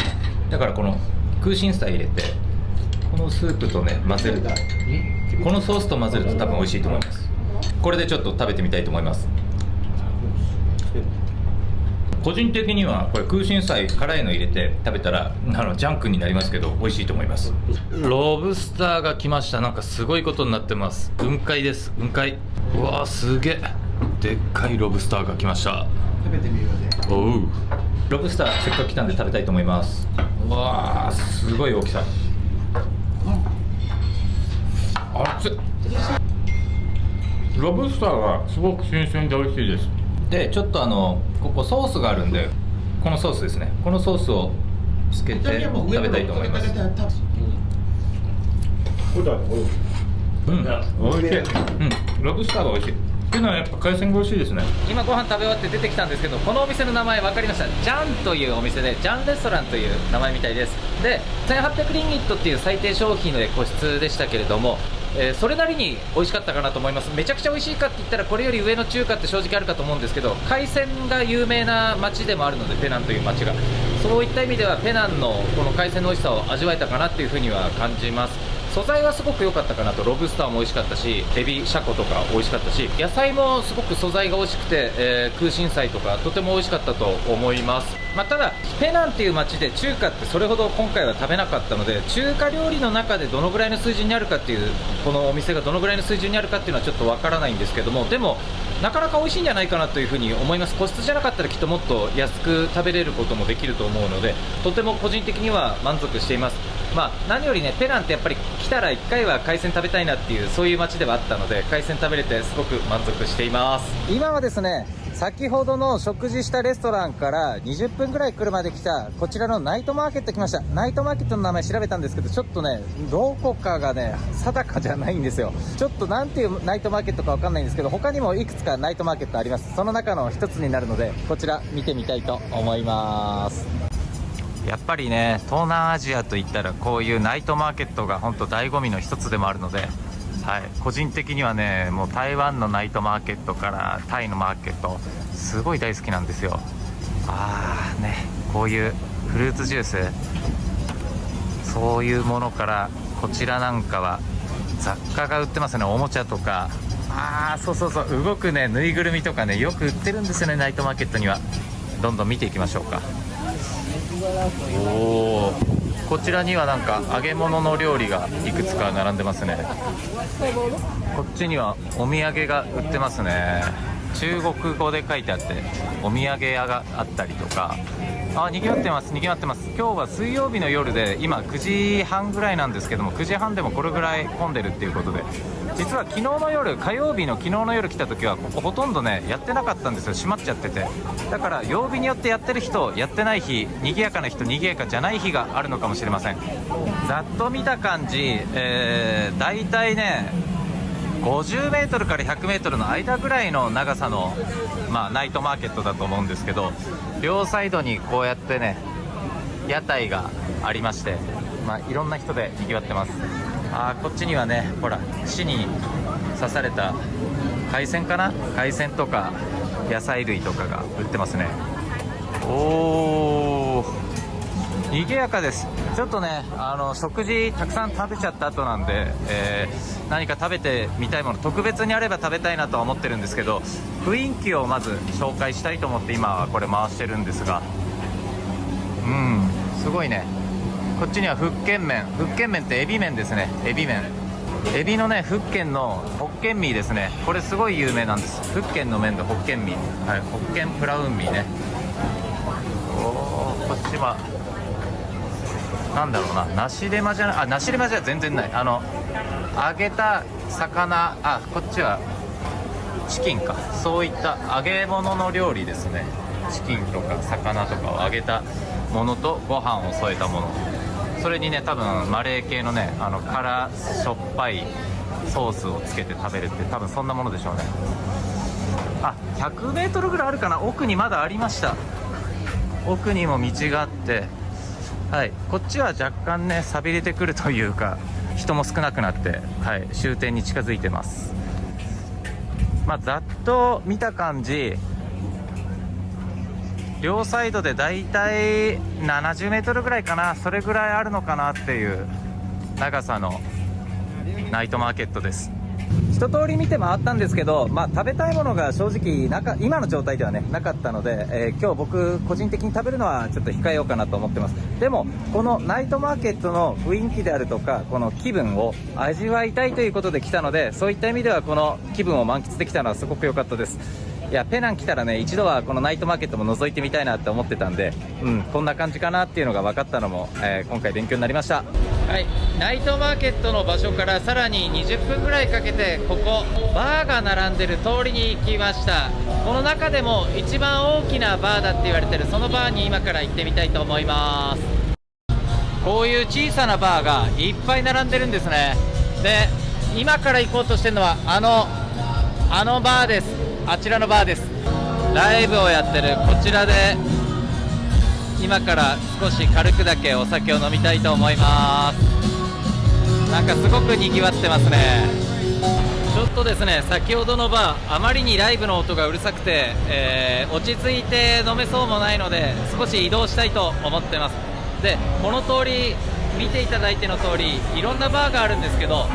だからこの空心菜入れてこのスープとね混ぜる、このソースと混ぜると多分美味しいと思います。これでちょっと食べてみたいと思います。個人的にはこれ空心菜辛いの入れて食べたらジャンクになりますけど美味しいと思います。ロブスターが来ました。なんかすごいことになってます。雲海です。雲海。うわーすげえ、でっかいロブスターが来ました。食べてみようぜ。おう、ロブスターせっかく来たんで食べたいと思います。うわーすごい大きさ。熱っ。ロブスターがすごく新鮮で美味しいです。でちょっとここソースがあるんで、このソースですね。このソースをつけて食べたいと思います。うん、美味しい。うん、ロブスターが美味しい。っていうのはやっぱ海鮮が美味しいですね。今ご飯食べ終わって出てきたんですけど、このお店の名前分かりました。ジャンというお店で、ジャンレストランという名前みたいです。で、1800リンギットっていう最低消費の個室でしたけれども、それなりに美味しかったかなと思います。めちゃくちゃ美味しいかって言ったらこれより上の中華って正直あるかと思うんですけど、海鮮が有名な街でもあるので、ペナンという街が、そういった意味ではペナンのこの海鮮の美味しさを味わえたかなっていうふうには感じます。素材はすごく良かったかなと。ロブスターも美味しかったし、エビ、シャコとか美味しかったし、野菜もすごく素材が美味しくて、空心菜とかとても美味しかったと思います。ただペナンっていう街で中華ってそれほど今回は食べなかったので、中華料理の中でどのぐらいの水準にあるかっていう、このお店がどのぐらいの水準にあるかっていうのはちょっとわからないんですけども、でもなかなか美味しいんじゃないかなというふうに思います。個室じゃなかったらきっともっと安く食べれることもできると思うので、とても個人的には満足しています。何よりね、ペナンってやっぱり来たら1回は海鮮食べたいなっていう、そういう街ではあったので、海鮮食べれてすごく満足しています。今はですね、先ほどの食事したレストランから20分ぐらい車で来たこちらのナイトマーケット来ました。ナイトマーケットの名前調べたんですけど、ちょっとね、どこかがね定かじゃないんですよ。ちょっとなんていうナイトマーケットかわかんないんですけど、他にもいくつかナイトマーケットあります。その中の一つになるので、こちら見てみたいと思います。やっぱりね、東南アジアといったらこういうナイトマーケットが本当醍醐味の一つでもあるので、個人的にはね、もう台湾のナイトマーケットからタイのマーケットすごい大好きなんですよ。こういうフルーツジュース、そういうものから、こちらなんかは雑貨が売ってますね。おもちゃとか、そう動くね、ぬいぐるみとかね、よく売ってるんですよね、ナイトマーケットには。どんどん見ていきましょうか。こちらにはなんか揚げ物の料理がいくつか並んでますね。こっちにはお土産が売ってますね。中国語で書いてあって、お土産屋があったりとか、賑わってます、賑わってます。今日は水曜日の夜で、今9時半ぐらいなんですけども、9時半でもこれぐらい混んでるっていうことで、実は昨日の夜、火曜日の昨日の夜来た時はここほとんどねやってなかったんですよ。閉まっちゃってて。だから曜日によってやってる日とやってない日、賑やかな日と賑やかじゃない日があるのかもしれません。ざっと見た感じ、だいたいね50メートルから100メートルの間ぐらいの長さの、ナイトマーケットだと思うんですけど、両サイドにこうやってね屋台がありまして、いろんな人で賑わってます。こっちにはね、ほら、串に刺された海鮮かな、海鮮とか野菜類とかが売ってますね。賑やかです。ちょっとね、食事たくさん食べちゃった後なんで、何か食べてみたいもの特別にあれば食べたいなとは思ってるんですけど、雰囲気をまず紹介したいと思って今はこれ回してるんですが、すごいね。こっちには福建麺ってエビ麺ですね。エビ麺、エビのね、福建のホッケンミーですね。これすごい有名なんです。福建の麺でホッケンミー、ホッケンプラウンミーね。こっちはなんだろうな、梨レマじゃない、梨レマじゃ全然ない。揚げた魚、こっちはチキンか。そういった揚げ物の料理ですね。チキンとか魚とかを揚げたものとご飯を添えたもの、それにね、多分マレー系のね、辛しょっぱいソースをつけて食べるって、多分そんなものでしょうね。100メートルぐらいあるかな。奥にまだありました。奥にも道があって、こっちは若干ね寂れてくるというか、人も少なくなって、終点に近づいてます。ざっと見た感じ、両サイドでだいたい70メートルぐらいかな、それぐらいあるのかなっていう長さのナイトマーケットです。一通り見て回ったんですけど、食べたいものが正直今の状態ではねなかったので、今日僕個人的に食べるのはちょっと控えようかなと思ってます。でもこのナイトマーケットの雰囲気であるとか、この気分を味わいたいということで来たので、そういった意味ではこの気分を満喫できたのはすごく良かったです。いやペナン来たらね一度はこのナイトマーケットも覗いてみたいなって思ってたんで、こんな感じかなっていうのが分かったのも、今回勉強になりました。はい、ナイトマーケットの場所からさらに20分ぐらいかけてここバーが並んでる通りに来ました。この中でも一番大きなバーだって言われてるそのバーに今から行ってみたいと思います。こういう小さなバーがいっぱい並んでるんですね。で今から行こうとしてるのはあのバーです。あちらのバーです。ライブをやってるこちらで今から少し軽くだけお酒を飲みたいと思います。なんかすごくにぎわってますね。ちょっとですね先ほどのバーあまりにライブの音がうるさくて、落ち着いて飲めそうもないので少し移動したいと思ってます。でこの通り見ていただいての通りいろんなバーがあるんですけど、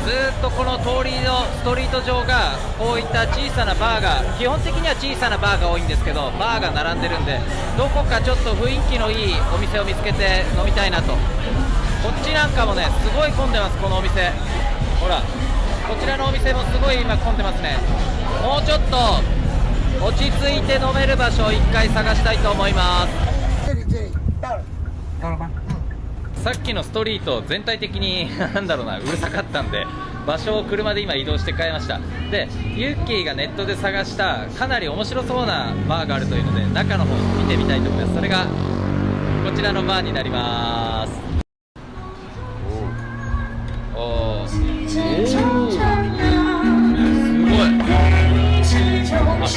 ずっとこの通りのストリート上がこういった小さなバーが基本的には小さなバーが多いんですけどバーが並んでるんでどこかちょっと雰囲気のいいお店を見つけて飲みたいなと。こっちなんかもねすごい混んでます。このお店ほらこちらのお店もすごい今混んでますね。もうちょっと落ち着いて飲める場所を一回探したいと思います。さっきのストリート全体的になんだろうなうるさかったんで場所を車で今移動して変えました。でユッキーがネットで探したかなり面白そうなバーがあるというので中の方見てみたいと思います。それがこちらのバーになります。おーすご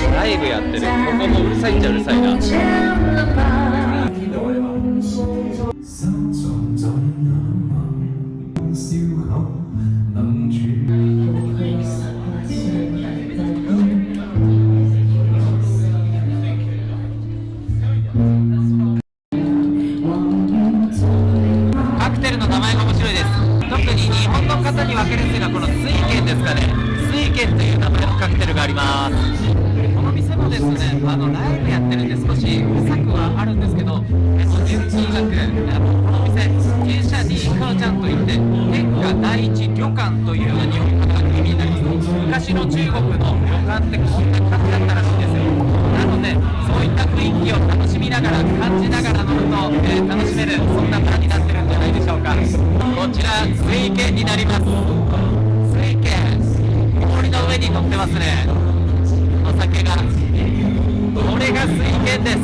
いライブやってる。ここもうるさいっちゃうるさいな。カクテルの名前が面白いです。特に日本の方に分けるのがこの水拳ですかね。水拳という名前のカクテルがあります。この店もですねライブやってるんで少しうるさくはあるんですけど、でも純粋なくこの店傾斜にカノちゃんといって天下第一旅館というような日本語が意味になります。昔の中国の旅館ってこんな感じだったらしいんですよ。なのでそういった雰囲気を楽しみながら感じながら飲むと、楽しめるそんなバーになってるんじゃないでしょうか。こちら水拳になります。水拳氷の上に乗ってますね。お酒がこれが水拳です。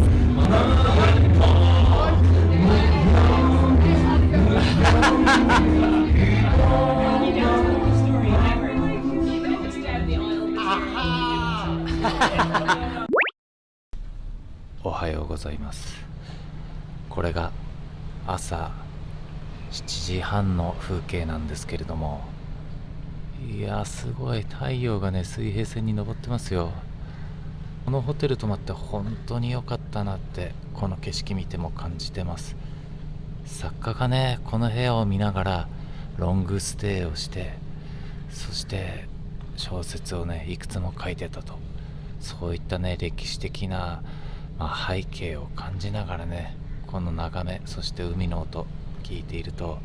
おはようございます。これが朝7時半の風景なんですけれども、いやすごい太陽がね水平線に昇ってますよ。このホテル泊まって本当に良かったなってこの景色見ても感じてます。作家がねこの部屋を見ながらロングステイをして、そして小説をねいくつも書いてたと、そういったね歴史的な、背景を感じながらねこの眺め、そして海の音聞いていると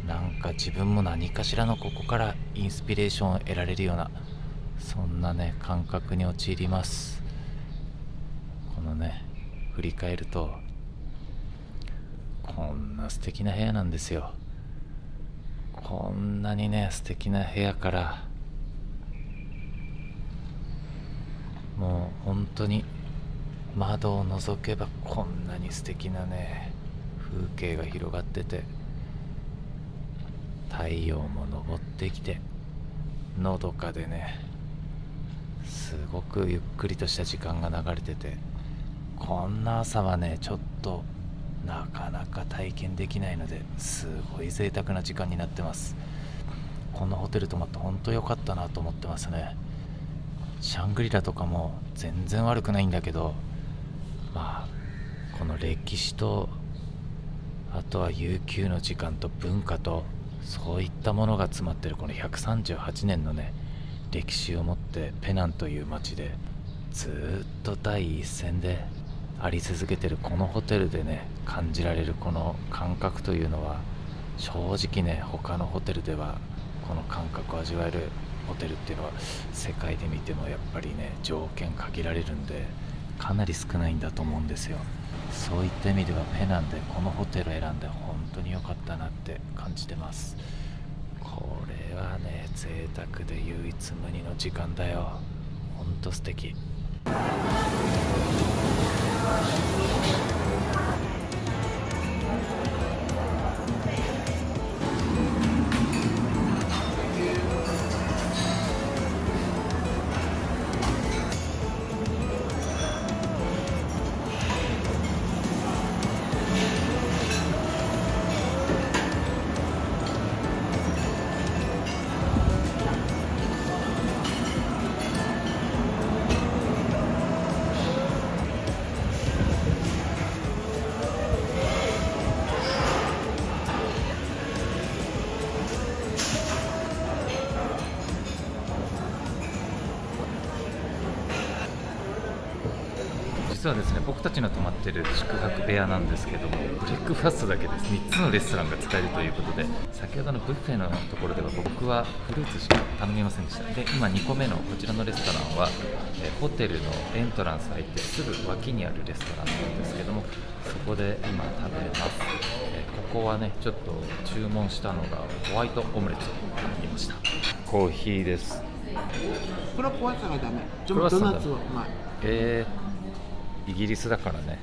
なんか自分も何かしらのここからインスピレーションを得られるようなそんなね感覚に陥ります。このね振り返るとこんな素敵な部屋なんですよ。こんなにね素敵な部屋からもう本当に窓を覗けばこんなに素敵なね風景が広がってて、太陽も昇ってきてのどかでねすごくゆっくりとした時間が流れてて、こんな朝はねちょっとなかなか体験できないのですごい贅沢な時間になってます。このホテル泊まって本当良かったなと思ってますね。シャングリラとかも全然悪くないんだけど、この歴史とあとは悠久の時間と文化とそういったものが詰まってるこの138年のね歴史を持ってペナンという街でずっと第一線であり続けてるこのホテルでね感じられるこの感覚というのは正直ね他のホテルではこの感覚を味わえるホテルっていうのは世界で見てもやっぱりね条件限られるんでかなり少ないんだと思うんですよ。そういった意味ではペナンでこのホテルを選んで本当に良かったなって感じてます。これはね贅沢で唯一無二の時間だよ。ほんと素敵。実はですね、僕たちの泊まってる宿泊部屋なんですけども、ブレックファストだけです3つのレストランが使えるということで、先ほどのブッフェのところでは僕はフルーツしか頼みませんでした。で、今2個目のこちらのレストランは、ホテルのエントランス入ってすぐ脇にあるレストランなんですけども、そこで今食べます。ここはね、ちょっと注文したのがホワイトオムレツを頼みました。コーヒーです。クロワッサンがダメ。クロワッサンドーナツはうまい。イギリスだからね。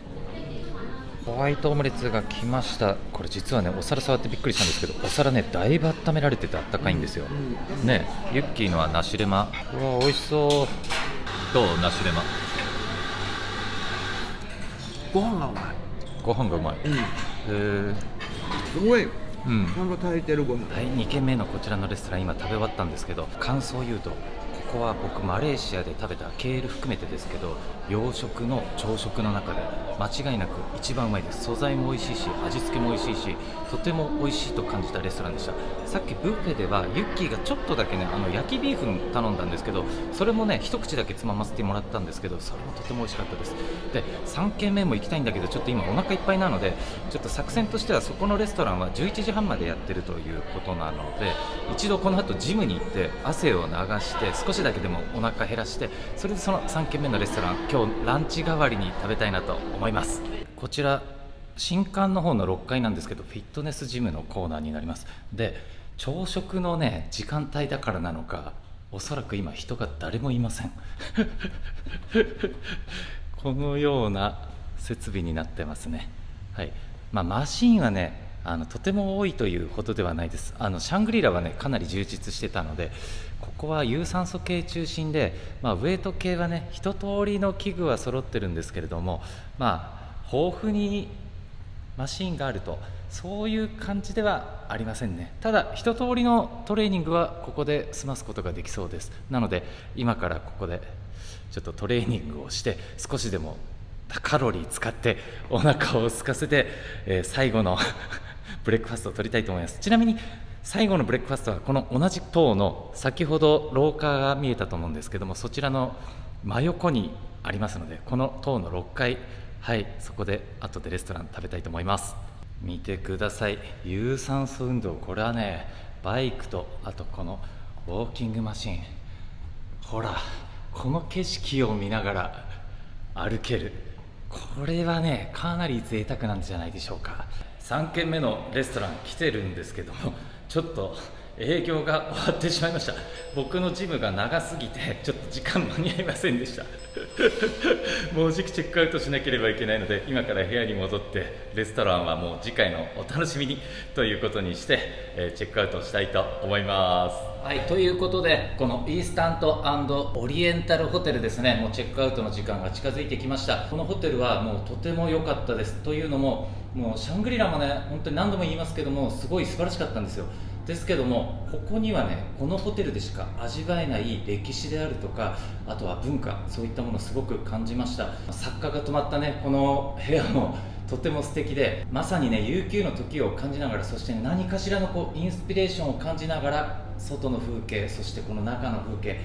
ホワイトオムレツが来ました。これ実はね、お皿触ってびっくりしたんですけど、お皿ねだいぶ温められててあったかいんですよ、ね。ユッキーのはナシレマ。うわ美味しそう。どうナシレマ。ご飯がうまい。ご飯がうまい。すごい。うん、ちゃんと炊いてるご飯。はい、2軒目のこちらのレストラン今食べ終わったんですけど、感想を言うと、ここは僕マレーシアで食べたケール含めてですけど、洋食の朝食の中で間違いなく一番うまいです。素材も美味しいし、味付けも美味しいし、とても美味しいと感じたレストランでした。さっきブッフェではユッキーがちょっとだけね、焼きビーフン頼んだんですけど、それもね一口だけつまませてもらったんですけど、それもとても美味しかったです。で、3軒目も行きたいんだけど、ちょっと今お腹いっぱいなので、ちょっと作戦としてはそこのレストランは11時半までやってるということなので、一度この後ジムに行って汗を流して少しだけでもお腹減らして、それでその3軒目のレストラン今日ランチ代わりに食べたいなと思います。こちら新館の方の6階なんですけど、フィットネスジムのコーナーになります。で、朝食のね時間帯だからなのか、おそらく今人が誰もいませんこのような設備になってますね。はい、マシーンはねとても多いというほどではないです。シャングリラはねかなり充実してたので、ここは有酸素系中心で、ウェイト系はね一通りの器具は揃ってるんですけれども、豊富にマシーンがあるとそういう感じではありませんね。ただ一通りのトレーニングはここで済ますことができそうです。なので今からここでちょっとトレーニングをして、少しでもカロリー使ってお腹を空かせて、最後のブレックファストを取りたいと思います。ちなみに最後のブレックファストはこの同じ塔の先ほど廊下が見えたと思うんですけども、そちらの真横にありますので、この塔の6階、はい、そこで後でレストラン食べたいと思います。見てください、有酸素運動。これはねバイクと、あとこのウォーキングマシン、ほらこの景色を見ながら歩ける。これはねかなり贅沢なんじゃないでしょうか。3軒目のレストラン来てるんですけども、ちょっと営業が終わってしまいました。僕のジムが長すぎてちょっと時間間に合いませんでしたもうじきチェックアウトしなければいけないので、今から部屋に戻ってレストランはもう次回のお楽しみにということにして、チェックアウトしたいと思います。はい、ということでこのイースタント&オリエンタルホテルですね、もうチェックアウトの時間が近づいてきました。このホテルはもうとても良かったです。というのも、もうシャングリラもね本当に何度も言いますけども、すごい素晴らしかったんですよ。ですけども、ここにはねこのホテルでしか味わえない歴史であるとか、あとは文化、そういったものをすごく感じました。作家が泊まったねこの部屋もとても素敵で、まさにね悠久の時を感じながら、そして何かしらのインスピレーションを感じながら、外の風景、そしてこの中の風景、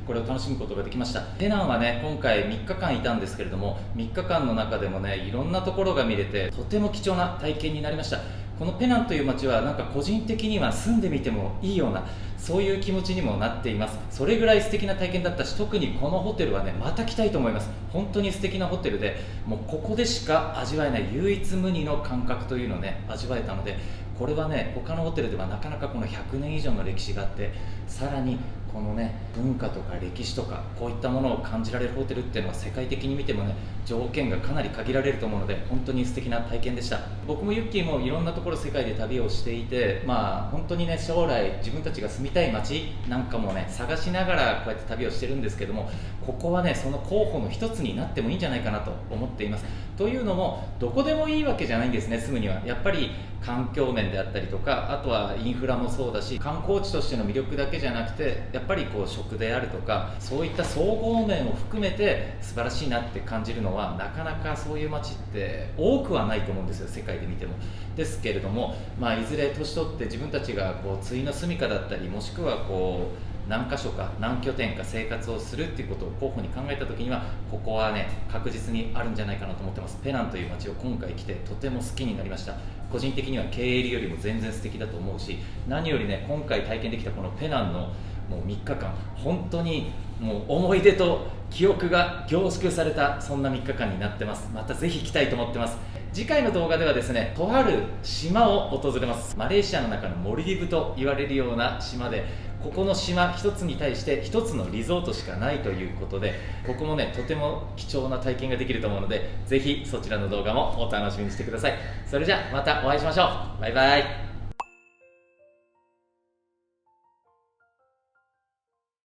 これを楽しむことができました。ペナンはね今回3日間いたんですけれども、3日間の中でもねいろんなところが見れて、とても貴重な体験になりました。このペナンという街はなんか個人的には住んでみてもいいような、そういう気持ちにもなっています。それぐらい素敵な体験だったし、特にこのホテルはね、また来たいと思います。本当に素敵なホテルで、もうここでしか味わえない唯一無二の感覚というのをね、味わえたので、これはね、他のホテルではなかなかこの100年以上の歴史があって、さらにこのね、文化とか歴史とかこういったものを感じられるホテルっていうのは世界的に見てもね、条件がかなり限られると思うので、本当に素敵な体験でした。僕もユッキーもいろんなところ世界で旅をしていて、本当にね、将来自分たちが住みたい街なんかもね、探しながらこうやって旅をしてるんですけども、ここはね、その候補の一つになってもいいんじゃないかなと思っています。というのも、どこでもいいわけじゃないんですね、住むには。やっぱり環境面であったりとか、あとはインフラもそうだし、観光地としての魅力だけじゃなくて、やっぱりこう食であるとか、そういった総合面を含めて素晴らしいなって感じるのは、なかなかそういう街って多くはないと思うんですよ、世界で見ても。ですけれども、いずれ年取って自分たちがこう終の住処だったり、もしくはこう何箇所か何拠点か生活をするっていうことを候補に考えた時には、ここはね、確実にあるんじゃないかなと思ってます。ペナンという街を今回来てとても好きになりました。個人的にはケーエリよりも全然素敵だと思うし、何よりね、今回体験できたこのペナンのもう3日間、本当にもう思い出と記憶が凝縮された、そんな3日間になってます。またぜひ来たいと思ってます。次回の動画ではですね、とある島を訪れます。マレーシアの中のモルディブと言われるような島で、ここの島一つに対して一つのリゾートしかないということで、ここもね、とても貴重な体験ができると思うので、ぜひそちらの動画もお楽しみにしてください。それじゃあまたお会いしましょう。バイバイ。